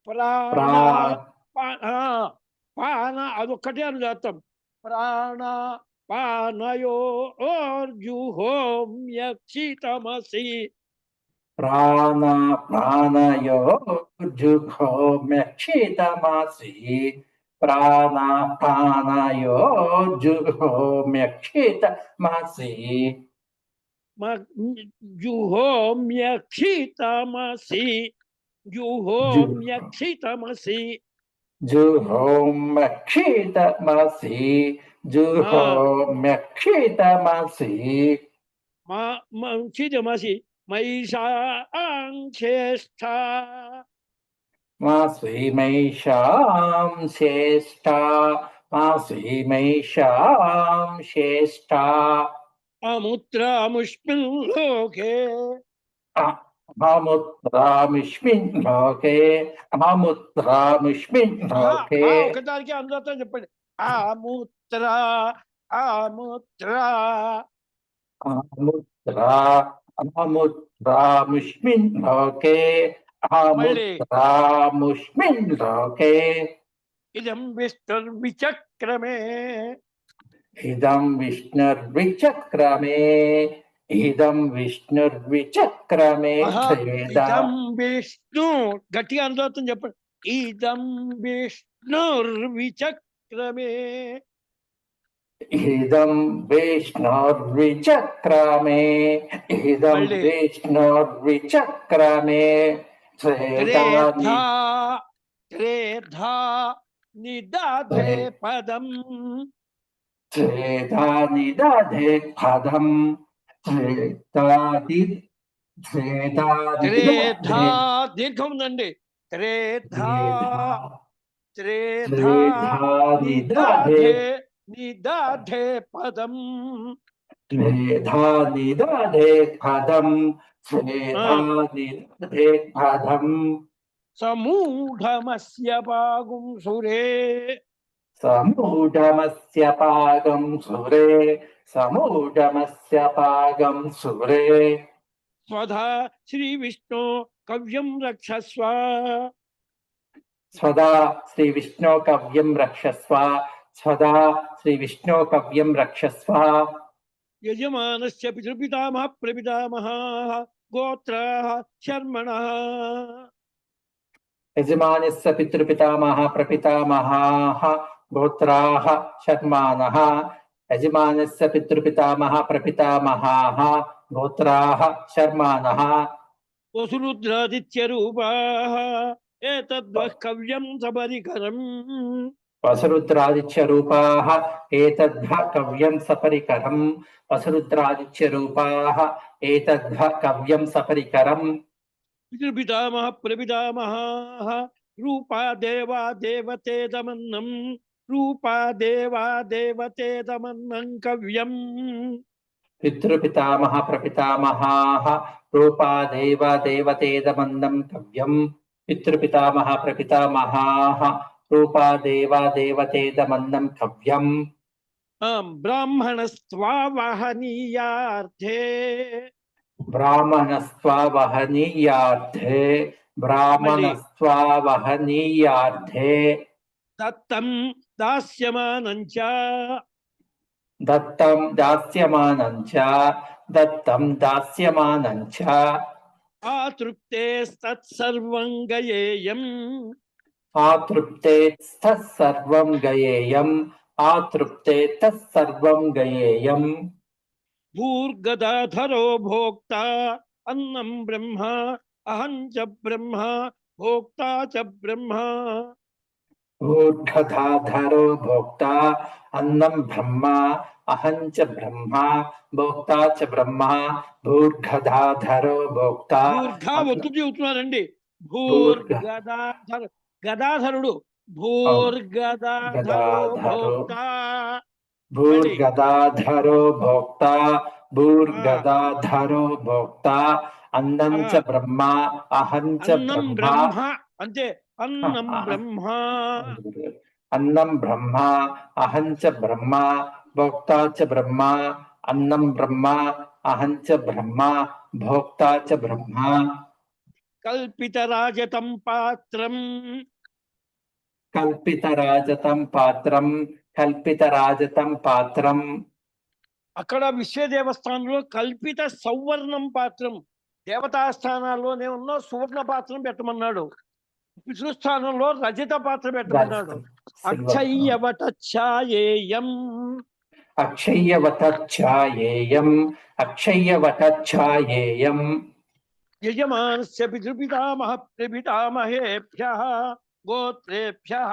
ప్రాణ పాన అదొక్కటే అనుదాత్తం ప్రాణ పానయోర్జుహోమ్యక్షితమసి ప్రాణయో జుహోమ్యక్షితమసి ప్రాణపానయో జుహోమ్యక్షితమసి జుహోమ్యక్షితమసి జుహోమ్యక్షితమసి జుహోమ్యక్షితమసి జుహోమ్యక్షితమసి క్షితమసి మైషాంశ్రేష్ఠ మాసి మైషాం శ్రేష్ఠ మాసి మైషాం శ్రేష్ఠ అముత్రాముష్మిన్ లోకే అముత్రామిష్మిన్ లోకే అముత్రామిష్మిన్ లోకే ఒకదానికి అందరితో చెప్పండి అముత్ర అముత్ర అముత్రా అముత్రామిష్మిన్ లోకే అముత్రామిష్మిన్ లోకే ఇదం విష్ణుర్విచక్రమే ఇదం విష్ణుర్విచక్రమే ఇదం విష్ణుర్విచక్రమే ఇదం విష్ణు గట్టిగా అందరితో చెప్పండి ఇదం విష్ణుర్విచక్రమే ఇదం విష్ణుర్విచక్రమే ఇదం విష్ణుర్విచక్రమే త్రేధా త్రేధా నిదధే పదం త్రేధా నిదధే పదం త్రేధా దీర్ఘం ఉందండి త్రేధా త్రేధా నిదధే పదం త్రేధా నిదధే పదం త్రేధా నిదధే పదం సమూఢమస్య పాగుం సురే సమూఢమస్య పాగం సురే సమూఢమస్య పాగం సురే స్వధా శ్రీ విష్ణు కవ్యం రక్షస్వ స్వదా శ్రీ విష్ణు కవ్యం రక్షస్వ స్వదా శ్రీ విష్ణు కవ్యం రక్షస్వ యజమానస్య పితృపితామహ ప్రపితామహ గోత్రాః శర్మణః యజమానస్య పితృపితామహ ప్రపితామహాః గోత్రాః శర్మాణః యజమానస్య పితృపితామహ ప్రపితామహాః గోత్రాః శర్మాణః వసురుద్రాదిత్యరూపాః ఏతద్వః కవ్యం సపరికరం వసురుద్రాదిత్యరూపాః ఏతద్భ కవ్యం సపరికరం వసురుద్రాదిత్యరూపాః ఏతద్భ కవ్యం సపరికరం పితృపితామహ ప్రపితామహాః రూపా దేవా దేవతేదమన్నం రూపా దేవా దేవతేదమన్నం కవ్యం పితృపితామహ ప్రపితామహాః రూపా దేవ దేవతేదమన్నం కవ్యం పితృపితామహ ప్రపితామహాః రూపా దేవ దేవతేదమన్నం కవ్యం బ్రాహ్మణస్త్వావహనీయార్థే బ్రాహ్మణస్త్వావహనీయార్థే బ్రాహ్మణస్త్వావహనీయార్థే దత్తం దాస్యమానంచ దత్తం దాస్యమానంచ దత్తం దాస్యమానంచ ఆతృప్తే తత్సర్వం గయేయం ఆతృప్తే తత్సర్వం గయేయం ఆతృప్తే తత్సర్వం గయేయం భూర్గదాధరో భోక్త అన్నం బ్రహ్మ అహం చ బ్రహ్మ భోక్త చ బ్రహ్మ భూర్గదాధరో భోక్త అన్నం బ్రహ్మ అహం చ బ్రహ్మ భోక్త చ బ్రహ్మ భూర్గదాధరో భోక్త భూర్గా ఒత్తు చెబుతున్నారండి భూర్గదాధర గదాధరుడు భూర్గదాధరో భోక్త భూర్గదాధరో భోక్త భూర్గదాధరో భోక్త అన్నం చ బ్రహ్మ అహం చ అన్నం బ్రహ్మ బ్రహ్మ అంతే అన్నం బ్రహ్మ. అన్నం బ్రహ్మ, అహం చ బ్రహ్మ, భోక్తా చ బ్రహ్మ. అన్నం బ్రహ్మ, అహం చ బ్రహ్మ, భోక్తా చ బ్రహ్మ. కల్పితరాజతం పాత్రం. కల్పితరాజతం పాత్రం, కల్పితరాజతం పాత్రం. అక్కడ విశ్వదేవస్థానంలో కల్పిత సౌవర్ణం పాత్రం, దేవతాస్థానాల్లోనే ఉన్న సువర్ణ పాత్రం పెట్టమన్నాడు. పితృస్థానంలో రజత పాత్ర పెట్టమన్నాడు. అక్షయ్యవటఛాయేయం. అక్షయ్యవతఛాయేయం, అక్షయ్యవతఛాయేయం. యజమానస్య పితృపితామహ ప్రపితామహేభ్యః గోత్రేభ్యః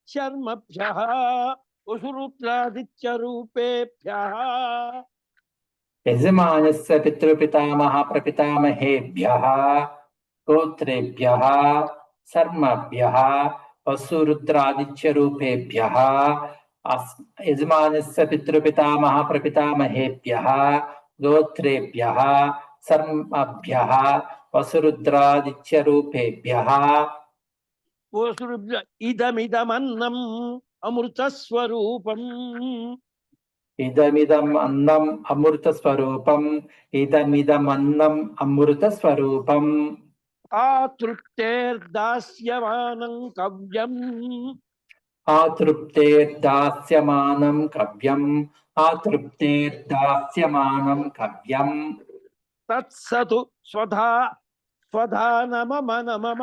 శర్మభ్యః వసురుద్రాదిత్య రూపేభ్యః. యజమానస్య పితృపితామహ ప్రపితామహేభ్యః గోత్రేభ్యః శర్మభ్యః వసురుద్రాదిత్యరూపేభ్యః. యజమానస్య పితృపితామహ ప్రపితామహేభ్యః గోత్రేభ్యః శర్మభ్యః వసురుద్రాదిత్యరూపేభ్యః. వసురుభ్య ఇదమిదమన్నం అమృతస్వరూపం. ఇదమిదం అన్నం అమృత స్వరూపం, ఇదమిదమన్నం అమృత స్వరూపం. ఆతృప్తేర్దాస్యమానం కవ్యం. ఆతృప్తేర్దాస్యమానం కవ్యం, ఆతృప్తేర్దాస్యమానం కవ్యం. తత్సతు స్వధా నమమ నమమ.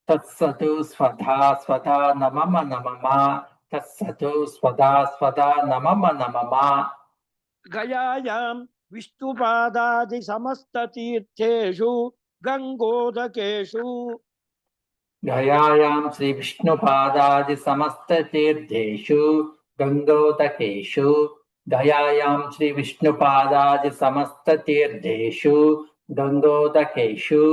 తత్సతు స్వధా స్వధా నమమ నమమ. తత్సతు స్వధా స్వధా నమమ నమమ. గయాయాం విష్ణుపాదాది సమస్త తీర్థేషు గంగోదకేషు. గయాయాం శ్రీ విష్ణుపాదాది సమస్త తీర్థేషు గంగోదకేషు. గయాయాం శ్రీ విష్ణుపాదాది సమస్త తీర్థేషు గంగోదకేషు.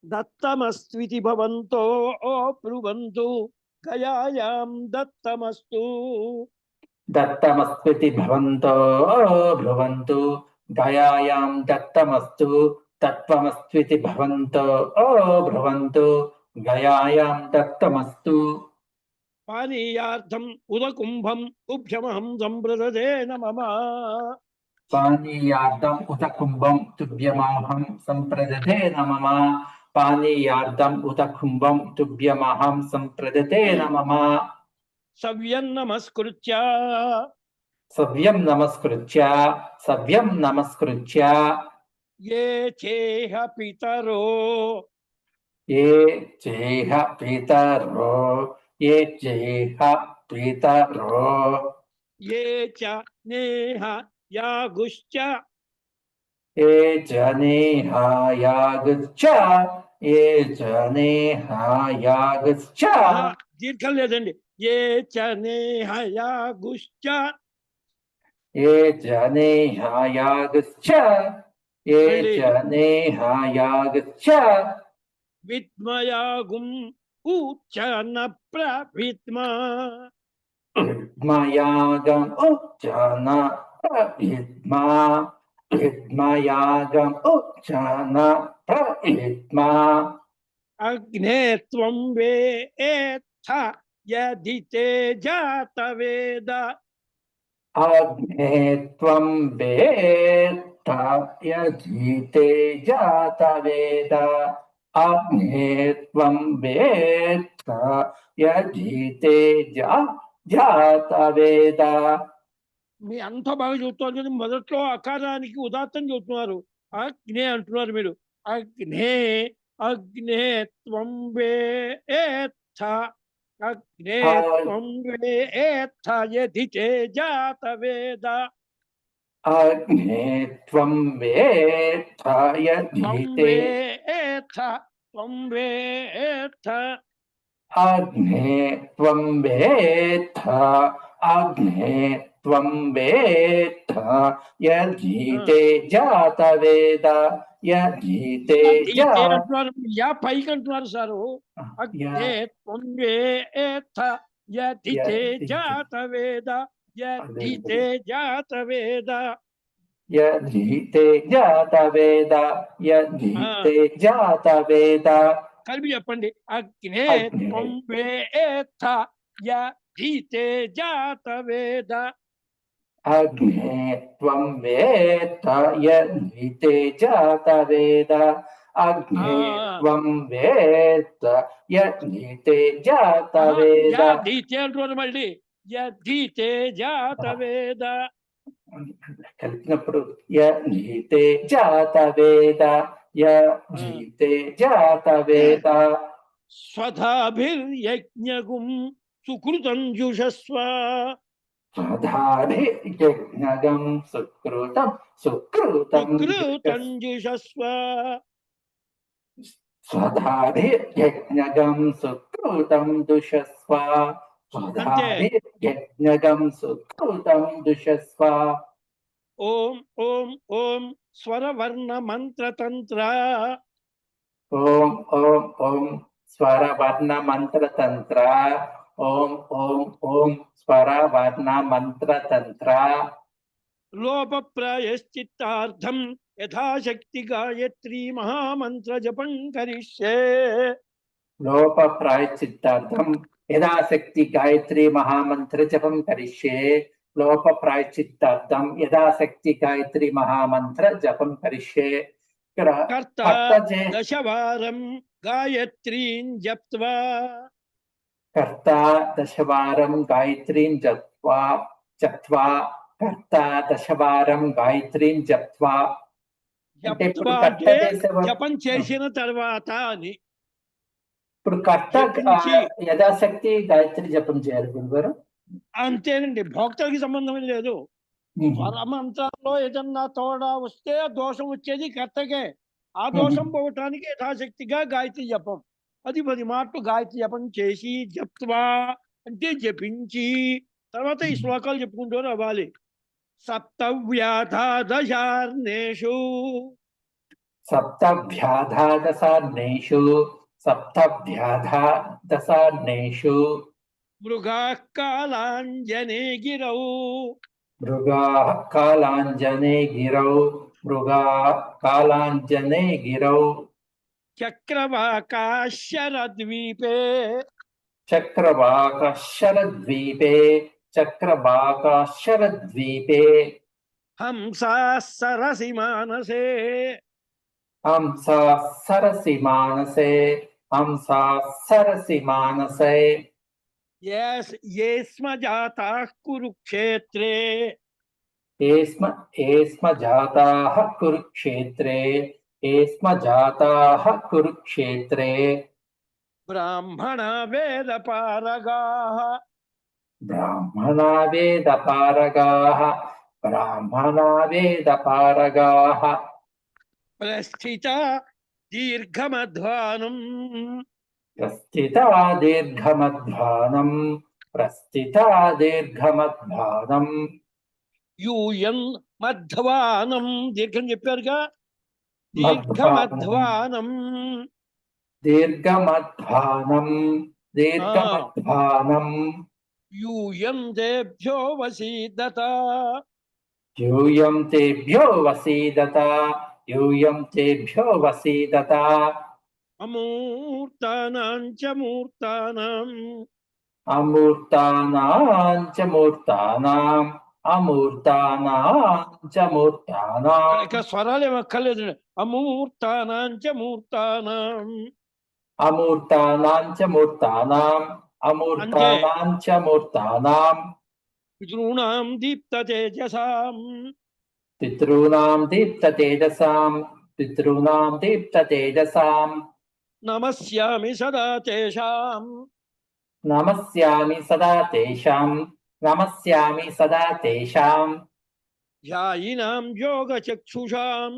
దత్తమస్త్వితి భవంతో బ్రువంతు గయాయాం దత్తమస్తు. దత్తమస్మితి భవంతో బ్రువంతు గయాయాం దత్తమస్తు. తత్వమస్మితి భవంతో బ్రువంతు గయాయాం దత్తమస్తు. పానీయార్థం ఉదకుంభం ఉభ్యమహం సంప్రదదే నమః. పానీయార్థం ఉత కుంభం తుభ్యమహం సంప్రదతే నమః. పానీయార్థం ఉత కుంభం తుభ్యమహం సంప్రదతే నమః. సవ్యం నమస్కృత్య. సవ్యం నమస్కృత్య, సవ్యం నమస్కృత్య. ఏ చేహ పితరో. ఏ చేహ పితరో, ఏ చేహ పితరో. ఏ చ నేహ యాగుశ్చ. ఏ జనేహాయాగచ్చ, ఏ జనేహాయాగచ్చ. దీర్ఘం లేదండి. ఏ చ నేహ యాగుశ్చ. ఏ జనేహాయాగచ్చ, ఏ జనేహాయాగచ్చ. విద్మయాగుం ఉచన ప్రవిద్మ. విద్మయాగం ఉచ్చన ప్రవిద్మా. విద్మయాగం ఉచ్చన ప్రవిద్మా. అగ్నే త్వం వేత్థ యది తే జాతవేద. అగ్నే త్వం వేత్త యది తే జాతవేద. అగ్నే త్వం వేత్త యది తే జాతవేద. మీ అంత బాగా చెబుతున్నారు కదా, మొదట్లో అకారానికి ఉదాత్తం చెబుతున్నారు. అగ్నే అంటున్నారు మీరు. అగ్నే అగ్నే త్వం వేత్థ. అగ్నే త్వం వేత్థ యది తే జాతవేద. అగ్నే త్వం వేత్త యది త్వం తే. వేత్థ త్వం వేత్థ. అగ్నే త్వం వేత్త. అగ్నే త్వం వేత్త యది తే జాతవేద. యది తే అంటున్నారు. యా పైకి అంటున్నారు సారు. అగ్నే త్వం వేత్థ యది తే జాతవేద. యది తే జాతవేద. యది తే జాతవేద. యది తే జాతవేద. కలిపి చెప్పండి. అగ్నే అగ్నే. త్వం వేత్త యధీతే జాతవేద. అగ్నే త్వం వేత్త యధీతే జాతవేద. అగ్నే త్వం వేత్త యధీతే జాతవేద. యధీతే అంటున్నారు మళ్ళీ. యధీతే జాతవేద. కలిపినప్పుడు యధీతే జాతవేద, యధీతే జాతవేద. స్వధాభిర్యజ్ఞగుం సుకృతం జుషస్వ. స్వధాభిర్యజ్ఞగం సుకృతం సుకృతం సుకృతం జుషస్వ. స్వధాభిర్యజ్ఞగం సుకృతం దుషస్వ. స్వధాభిర్యజ్ఞగం సుకృతం దుషస్వ. ఓం ఓం ఓం స్వరవర్ణ మంత్రతంత్ర. ఓం ఓం ఓం స్వరవర్ణ మంత్రతంత్ర. ఓం ఓం ఓం స్వరవర్ణ మంత్రతంత్ర. లోపప్రాయశ్చిత్తార్థం యథాశక్తి గాయత్రీ మహామంత్ర జపం కరిష్యే. లోప ప్రాయశ్చిత్తార్థం యథాశక్తి గాయత్రి మహామంత్ర జపం కరిష్యే. లోప ప్రాయశ్చిత్తార్థం యథాశక్తి గాయత్రి మహామంత్ర జపం కరిష్యే. ఇక్కడ కర్త కర్త చే- దశవారం గాయత్రీం జప్త్వా. కర్త దశవారం గాయత్రీం జప్త్వా. కర్త దశవారం గాయత్రీం జప్త్వా. అంటే ఇప్పుడు జప్త్వా కర్త అంటే చేసేవారు. జపం చేసిన తర్వాత అని. ఇప్పుడు కర్త జపించి. యథాశక్తి గాయత్రి జపం చేయాలి గురుగారు. అంతేనండి, భోక్తలకి సంబంధం లేదు. స్వరమంత్రంలో ఏదన్నా తోడా వస్తే దోషం వచ్చేది కర్తకే. ఆ దోషం పోవటానికి యథాశక్తిగా గాయత్రి జపం. అది 10 మాటలు గాయత్రి జపం చేసి జప్త్వా అంటే జపించి తర్వాత ఈ శ్లోకాలు చెప్పుకుంటూ రావాలి. సప్తవ్యాధాదశార్ణేషు సప్తవ్యాధాదశార్ణేషు సప్తవ్యాధాదశార్ణేషు మృగాః కాలాంజనే గిరౌ. మృగాః కాలాంజనే గిరౌ. మృగాః కాలాంజనే గిరౌ. చక్రవాకాశరద్వీపే. చక్రవాకశరద్వీపే. చక్రవాకశరద్వీపే. హంసాः సరసి మానసే. హంసా సరసి మానసే. హంసా సరసి మానసే. ये स्म जाताः कुरुक्षेत्रे. ఏస్మ జాతాః కురుక్షేత్రే. ఏస్మ జాతాః కురుక్షేత్రే. ब्राह्मणा वेदपारगाः. బ్రాహ్మణా వేదపారగాః. బ్రాహ్మణా వేదపారగాః. प्रस्थिता दीर्घमध्वानम्. ప్రస్థితా దీర్ఘమధ్వానం. ప్రస్థితా దీర్ఘమధ్వానం. యూయం మధ్వానం. దీర్ఘం చెప్పారుగా. దీర్ఘమధ్వానం. దీర్ఘమధ్వానం. దీర్ఘమధ్వానం. యూయం దేభ్యో వసీదత. యూయం తేభ్యో వసీదత. యూయం తేభ్యో వసీదత. అమూర్తానాం చ మూర్తానాం. అమూర్తానాం చ మూర్తానాం. అమూర్తానాం చ మూర్తానాం. ఇక స్వరాలు ఏమక్కర్లేదు. అమూర్తానాం చ మూర్తానాం. అమూర్తానాం చ మూర్తానాం. అమూర్తానాం చ మూర్తానాం. పితॄణాం దీప్త తేజసాం. పితॄణాం దీప్త తేజసాం. పితॄణాం దీప్త తేజసాం. నమస్యామి సదా తేషాం. నమస్యామి సదా తేషాం. నమస్యామి సదా తేషాం. ధ్యాయినాం యోగచక్షుషాం.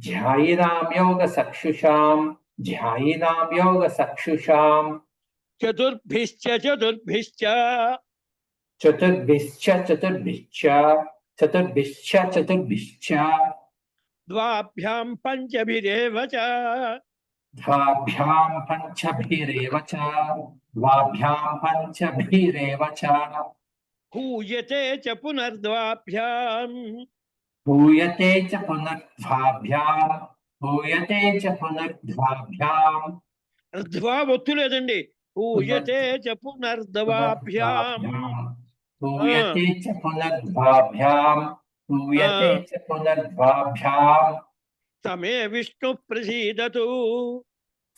ధ్యాయినాం యోగచక్షుషాం. ధ్యాయినాం యోగచక్షుషాం. చతుర్భిశ్చ చతుర్భిశ్చ. చతుర్భిశ్చ చతుర్భిశ్చ. చతుర్భిశ్చ చతుర్భిశ్చ. ద్వాభ్యాం పంచభిరేవ చ. ద్వాభ్యాం పంచభిరేవ చ. ద్వాభ్యాం పంచభిరేవ చ. హూయతే చ పునర్ద్వాభ్యాం. హూయతే చ పునర్ద్వాభ్యాం. హూయతే చ పునర్ద్వాభ్యాం ధ్వా ఒత్తు లేదండి. హూయతే చ పునర్దవాభ్యాం. హూయతే చ పునర్ద్వాభ్యాం హూయతే చ పునర్ద్వాభ్యాం సమే విష్ణు ప్రసీదతు.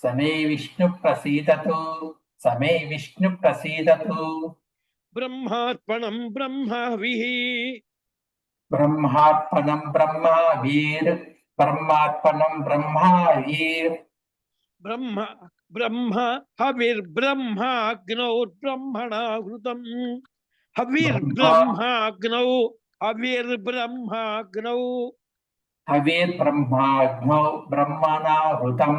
సమే విష్ణు ప్రసీదతు సమే విష్ణు ప్రసీదతు బ్రహ్మార్పణం బ్రహ్మవిః. బ్రహ్మార్పణం బ్రహ్మవీర్ బ్రహ్మార్పణం బ్రహ్మవీర్ బ్రహ్మ బ్రహ్మ హవిర్బ్రహ్మాగ్నౌర్బ్రహ్మణాహృతం. హవిర్బ్రహ్మాగ్నౌ హవిర్బ్రహ్మాగ్నౌ. హవిర్బ్రహ్మాగ్నౌ బ్రహ్మణాహృతం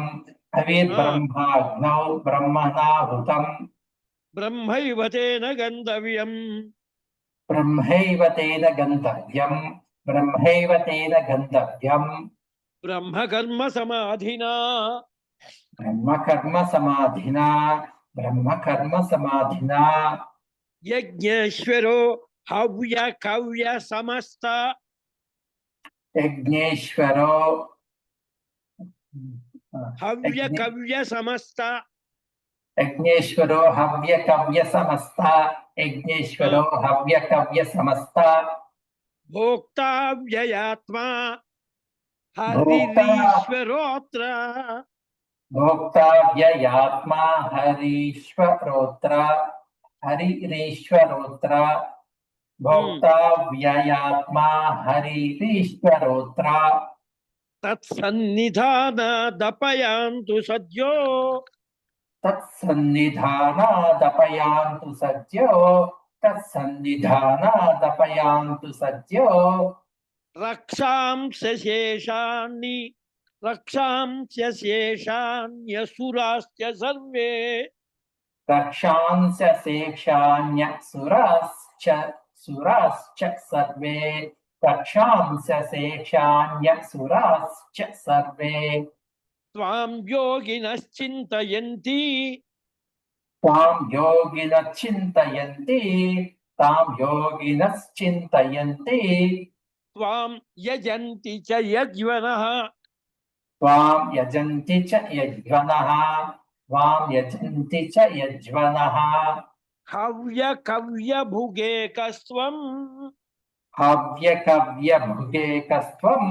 హవిర్బ్రహ్మాగ్నౌ బ్రహ్మణాహృతం బ్రహ్మైవ తేన గంధవ్యం. బ్రహ్మైవ తేన గంతవ్యం బ్రహ్మైవ తేన గంతవ్యం బ్రహ్మకర్మ సమాధినా. బ్రహ్మకర్మ సమాధినా బ్రహ్మకర్మ సమాధినా యజ్ఞేశ్వరో హవ్య కవ్య సమస్త. యజ్ఞేశ్వరో హవ్య కవ్య సమస్త. యజ్ఞేశ్వరో హవ్య కవ్య సమస్త యజ్ఞేశ్వరో హవ్య కవ్య సమస్త భోక్తా వ్యయాత్మా హరిరీశ్వరోత్ర. భోక్తా వ్యయాత్మా హరీశ్వరోత్ర హరిరీశ్వరోత్ర భోక్తా వ్యయాత్మా హరిరీశ్వరోత్ర తత్సన్నిధానాదపయాంతు సద్యో. తత్సన్నిధానాదపయాంతు సద్యో తత్సన్నిధానాదపయాంతు సద్యో రక్షాంశ శేషాన్ని రక్షాంశ శేషాన్యసురాశ్చ సర్వే. రక్షాంశ శేషాన్య సురాశ్చ సర్వే రక్షాంశ శేషాన్య సురాశ్చ సర్వే త్వాం యోగినశ్చింతయంతి. తాం యోగినశ్చింతయంతి తాం యోగినశ్చింతయంతి త్వాం యజంతి చ యజ్వనః. త్వాం యజంతి చ యజ్వనః త్వాం యజంతి చ యజ్వనః హవ్య కవ్య భుగేకస్త్వం. హవ్యకవ్యభుగేకస్త్వం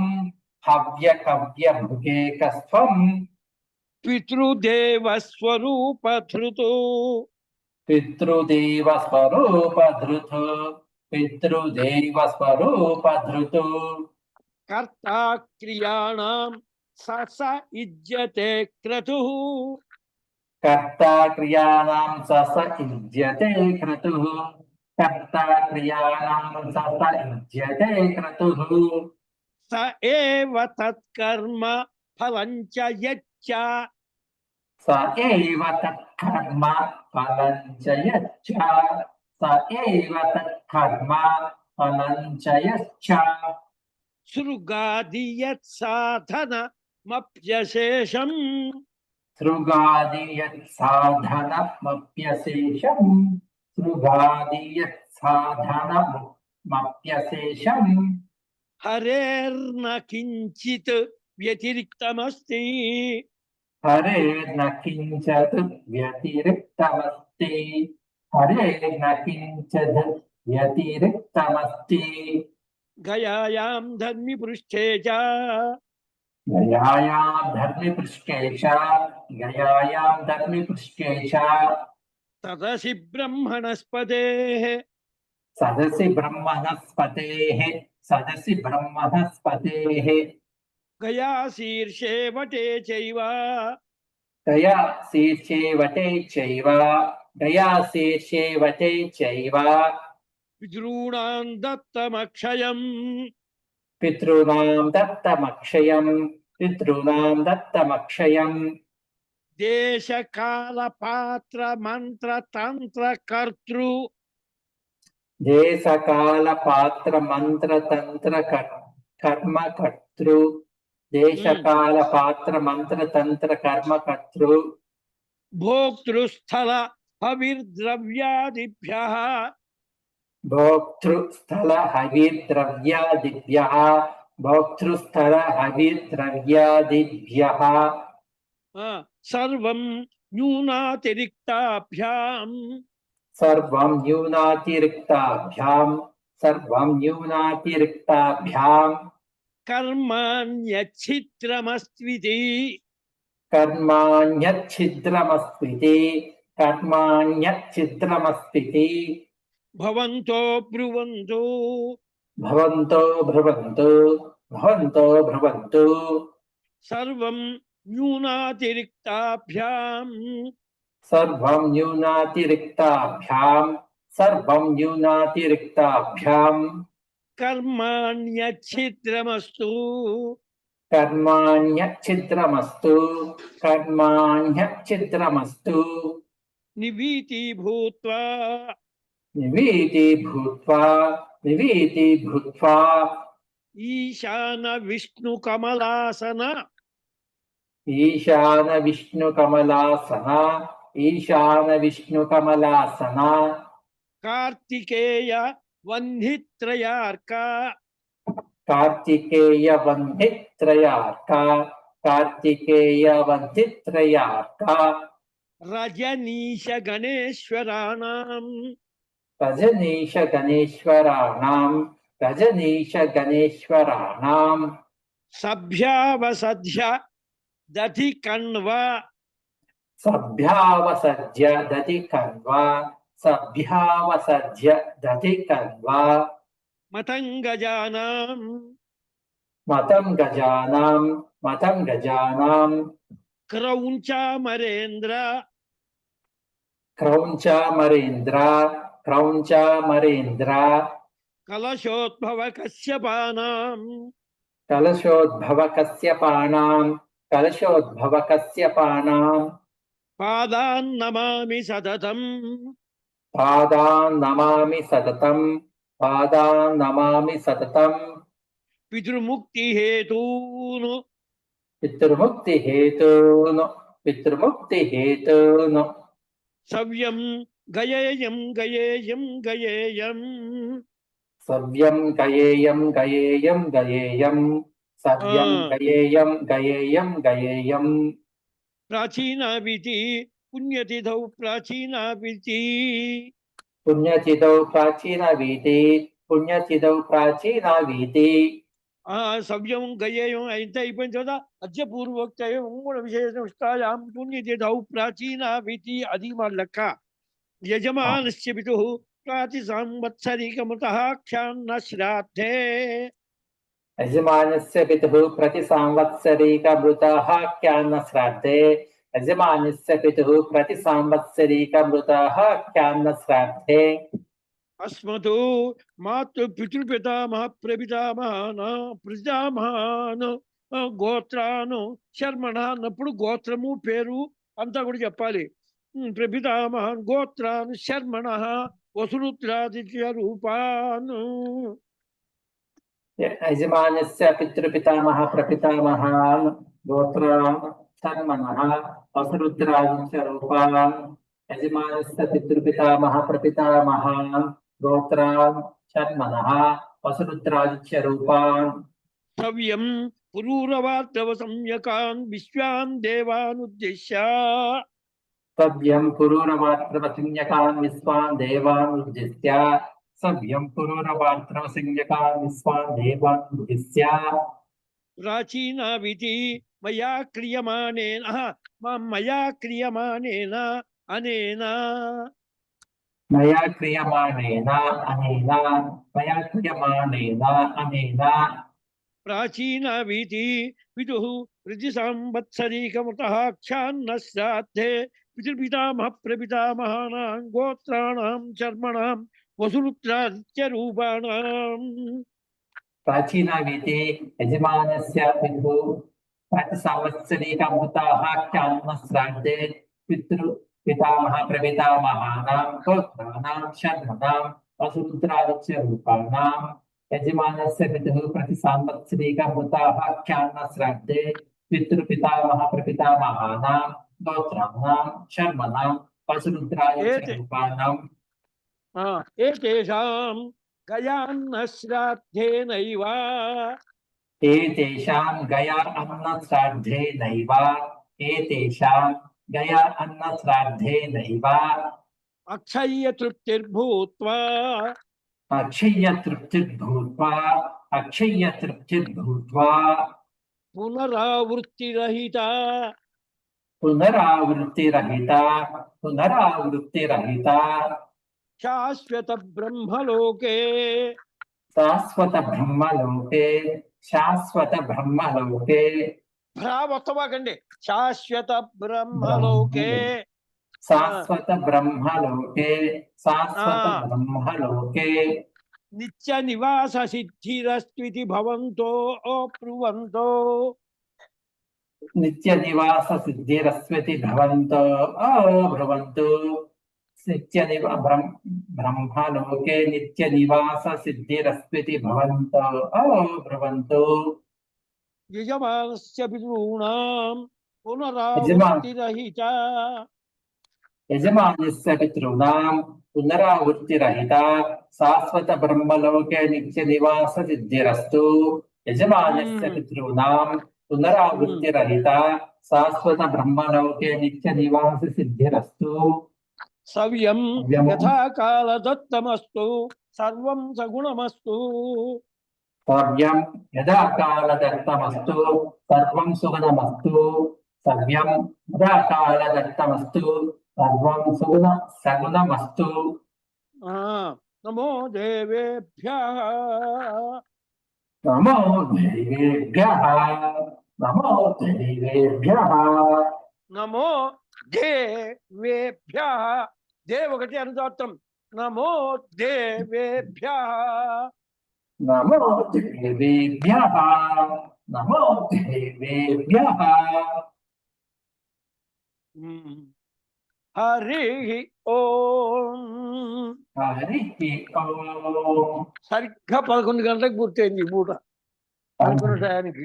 హవ్యకవ్యభుగేకస్త్వం పితృదేవస్వరూపధృతు. పితృదేవస్వరూపధృతు పితృదేవస్వరూపధృతు కర్తా క్రియాణం స ఇజ్యతే క్రతుః. కర్తా క్రియాణం స ఇజ్యతే క్రతుః కర్తా క్రియాణం స ఇజ్యతే క్రతుః స ఏవ తత్కర్మ ఫలం చ యచ్చ. స ఏవ తత్కర్మ ఫలం చ యచ్చ స ఏవ తత్కర్మ ఫలం చ యచ్చ సృగాది యత్సాధనమప్యశేషం. సృగాది యత్సాధనమప్యశేషం సృగాది యత్సాధనమప్యశేషం హరేర్న కించిత్ వ్యతిరిక్తమస్తి. హరేర్న కించిత్ వ్యతిరిక్తమస్తి హరేర్న కించిత్ వ్యతిరిక్తమస్తి గయాయాం ధర్మి పృష్ఠే చ. గయాయాం ధర్మిపృష్ఠేష గయాయాం ధర్మిపృష్ఠేష తదసి బ్రహ్మణస్పతేః. సదసి బ్రహ్మణస్పతేః సదసి బ్రహ్మణస్పతేః గయా శీర్షే వటే చైవ. గయా శీర్షే వటే చైవ గయా శీర్షే వటే చైవ పితॄణాం దత్తమక్షయం. పితॄణాం దత్తమక్షయం పితॄణాం దత్తమక్షయం దేశకాల పాత్ర మంత్ర తంత్ర కర్తృ. దేశకాల పాత్ర మంత్ర తంత్ర కర్మ కర్తృ దేశకాల పాత్ర మంత్ర తంత్ర కర్మ కర్తృ భోక్తృస్థల హవిర్ద్రవ్యాదిభ్యః. భోక్తృస్థల హవిర్ద్రవ్యాదిభ్యః భోక్తృస్థల హవిద్రవ్యాదిభ్యః సర్వం న్యూనాతిరిక్తాభ్యాం సర్వం న్యూనాతిరిక్తాభ్యాం సర్వం న్యూనాతిరిక్తాభ్యాం కర్మాణ్యఛిద్రమస్త్వితి కర్మాణ్యఛిద్రమస్మితి కర్మాణ్యఛిద్రమస్మితి భవంతో బ్రువంతు భవంతో భ్రువంతు భవంతో భ్రువంతు సర్వం న్యూనాతిరిక్తాభ్యాం సర్వం న్యూనాతిరిక్తాభ్యాం సర్వం న్యూనాతిరిక్తాభ్యాం కర్మాణ్యఛిద్రమస్తు కర్మాణ్యఛిద్రమస్తు కర్మాణ్యఛిద్రమస్తు నివీతి భూత్వా నివీతి భూత్వా నివీతి భూత్వా ఈశాన విష్ణు కమలాసన ఈశాన విష్ణు కమలాసన ఈశాన విష్ణు కమలాసన కార్తికేయ వన్నిత్రయార్క కార్తికేయ వందిత్రయార్క కార్తికేయ వందిత్రయార్క రజనీశ గణేశ్వరాణం రజనీశ గణేశ్వరాణం రజనీశ గణేశ్వరాణం సభ్యావసధ్య దధి కణ్వ సభ్యావసజ్య దతి కన్వా సభ్యావసజ్య దతి కన్వా మతంగజానాం మతం గజానాం మతం గజానాం క్రౌంచామరేంద్ర క్రౌంచామరేంద్ర క్రౌంచామరేంద్ర కలశోద్భవ కశ్యపానాం కలశోద్భవ కశ్యపానాం కలశోద్భవ కశ్యపానాం పాదాన్ నమామి సతతం పాదాన్ నమామి సతతం పాదాన్ నమామి సతతం పితృముక్తి హేతూను పితృముక్తి హేతూను పితృముక్తి హేతూను సవ్యం గయేయం గయేయం గయేయం సవ్యం గయేయం గయేయం గయేయం సవ్యం గయేయం గయేయం గయేయం ప్రాచీనావితి పుణ్యతిథౌ ప్రాచీనావితి పుణ్యతిథౌ ప్రాచీన వీతి పుణ్యతిథౌ ప్రాచీన వీతి సవ్యం గయేయం అయితే అయిపోయిన తర్వాత అద్య పూర్వోక్తయం కూడా విశేషం పుణ్యతిథౌ ప్రాచీనావితి అది మా లెక్క యజమానస్య పితుః ప్రాతి సంవత్సరికమతః క్షాన్న శ్రాద్ధే యజమానస్య పితుః ప్రతి సంవత్సరీకమృతః ఖ్యాన్న శ్రాద్ధే యజమానస్య పితుః ప్రతి సంవత్సరీకమృతః ఖ్యాన్న శ్రాద్ధే అస్మతు మాతృ పితృపితామహ ప్రపితామహాన్ గోత్రాను శర్మణ అన్నప్పుడు గోత్రము పేరు అంతా కూడా చెప్పాలి. ప్రపితామహాన్ గోత్రాను శర్మణ వసురుద్రాదిత్య రూపాను యజమానస్య పితృపితామహ ప్రపితామహాన్ గోత్రాన్ శర్మణః వసురుద్రాదిత్య రూపాన్ యజమానస్య పితృపితామహ ప్రపితామహాన్ గోత్రాన్ శర్మణః వసురుద్రాదిత్య రూపాన్ సవ్యం పురూరవార్ధవ సంయకాన్ విశ్వాన్ దేవానుద్దిశ్య సవ్యం పురూరవార్త్రవసంజ్ఞకాన్ విశ్వాన్ దేవాన్ ఉద్దిశ్య సవ్యం పురూరవార్త్రవసంజ్ఞకాన్ విశ్వాన్ దేవాన్ ఉద్దిశ్య ప్రాచీనావితి మయా క్రియమాణేన మయా క్రియమాణేన అనేన మయా క్రియమాణేన అనేన మయా క్రియమాణేన అనేన ప్రాచీనావితి పితుః ప్రతి సంవత్సరీకమతః క్షాన్న శ్రాద్ధే పితృపితామహ ప్రపితామహానాం గోత్రాణాం శర్మణాం వసురుద్రాదిత్య రూపాణాం ప్రాచీనవితి యజమానస్య పితుః ప్రతి సంవత్సరీకమృతాః ఖ్యాన్న శ్రాద్ధే పితృపితామహ ప్రపితామహానాం గోత్రాణాం శర్మణాం వసురుద్రాదిత్య రూపాణాం యజమానస్య పితుః ప్రతి సంవత్సరీకమృతాః ఖ్యాన్న శ్రాద్ధే పితృపితామహ ప్రపితామహానాం గోత్రాణాం శర్మణాం వసురుద్రాదిత్య రూపాణాం ఏతేషాం గయాన్న శ్రాద్ధేనైవ एतेषां गया अन्नश्राद्धे नैव एतेषां गया अन्नश्राद्धे नैव అక్షయ్య తృప్తిర్భూత్వా अक्षय्यतृप्तिर्भूत्वा अक्षय्यतृप्तिर्भूत्वा పునరావృత్తిరహిత पुनरावृत्तिरहिता पुनरावृत्तिरहिता శాశ్వత బ్రహ్మలోకే शाश्वत ब्रह्मलोके शाश्वत ब्रह्मलोके భ్రావత్తవాకండి శాశ్వత బ్రహ్మలోకే शाश्वत ब्रह्मलोके शाश्वत ब्रह्मलोके నిత్య నివాస సిద్ధిరస్త్వితి భవంతో బ్రువంతో नित्य निवास सिद्धिरस्वति भवन्तो ब्रुवन्तु ब्रह्मलोके नित्य निवास सिद्धिरस्वति भवन्तो ब्रुवन्तु యజమానస్య పితॄణాం పునరావృత్తిరహిత यजमानस्य पितॄणां पुनरावृत्तिरहिता शाश्वत ब्रह्मलोके नित्य निवास सिद्धिरस्तु यजमानस्य पितॄणां पुनरावृत्तिरहिता शाश्वत ब्रह्मलोके नित्य निवास सिद्धिरस्तु సవ్యం యథాకాల దత్తమస్తు సర్వం సగుణమస్తు सव्यं यदा कालदत्तमस्तु सर्वं सुगुणमस्तु सव्यं यदा कालदत्तमस्तु सर्वं सगुणमस्तु నమో దేవేభ్యః नमो देवेभ्यः नमो देवेभ्यः నమో దేవేభ్యః దేవ్ ఒకటి అనుదాత్తం నమో దేవేభ్యః नमो देवेभ्यः नमो देवेभ्यः హరి ఓం हरि ओम సరిగ్గా 11 గంటలకు పూర్తయింది ఈ పూట అనుకున్న టయానికి.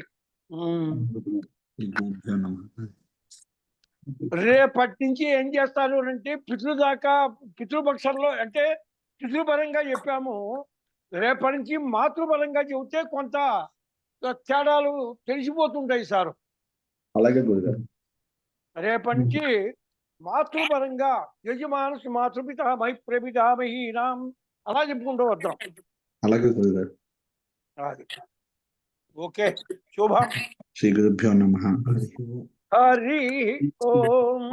రేపటి నుంచి ఏం చేస్తారు అంటే పితృదాకా పితృపక్షంలో అంటే పితృపరంగా చెప్పాము. రేపటి నుంచి మాతృపరంగా చెబితే కొంత తేడాలు తెలిసిపోతుంటాయి సార్. అలాగే గురుగారు. రేపటి నుంచి మాతృపరంగా యజమానసు మాతృపితామహి ప్రపితామహీనాం అలా చెప్పుకుంటూ వద్దాం. అలాగే గురుగారు. అది ఓకే. శుభం. శ్రీ గురుభ్యో నమః. హరి ఓం.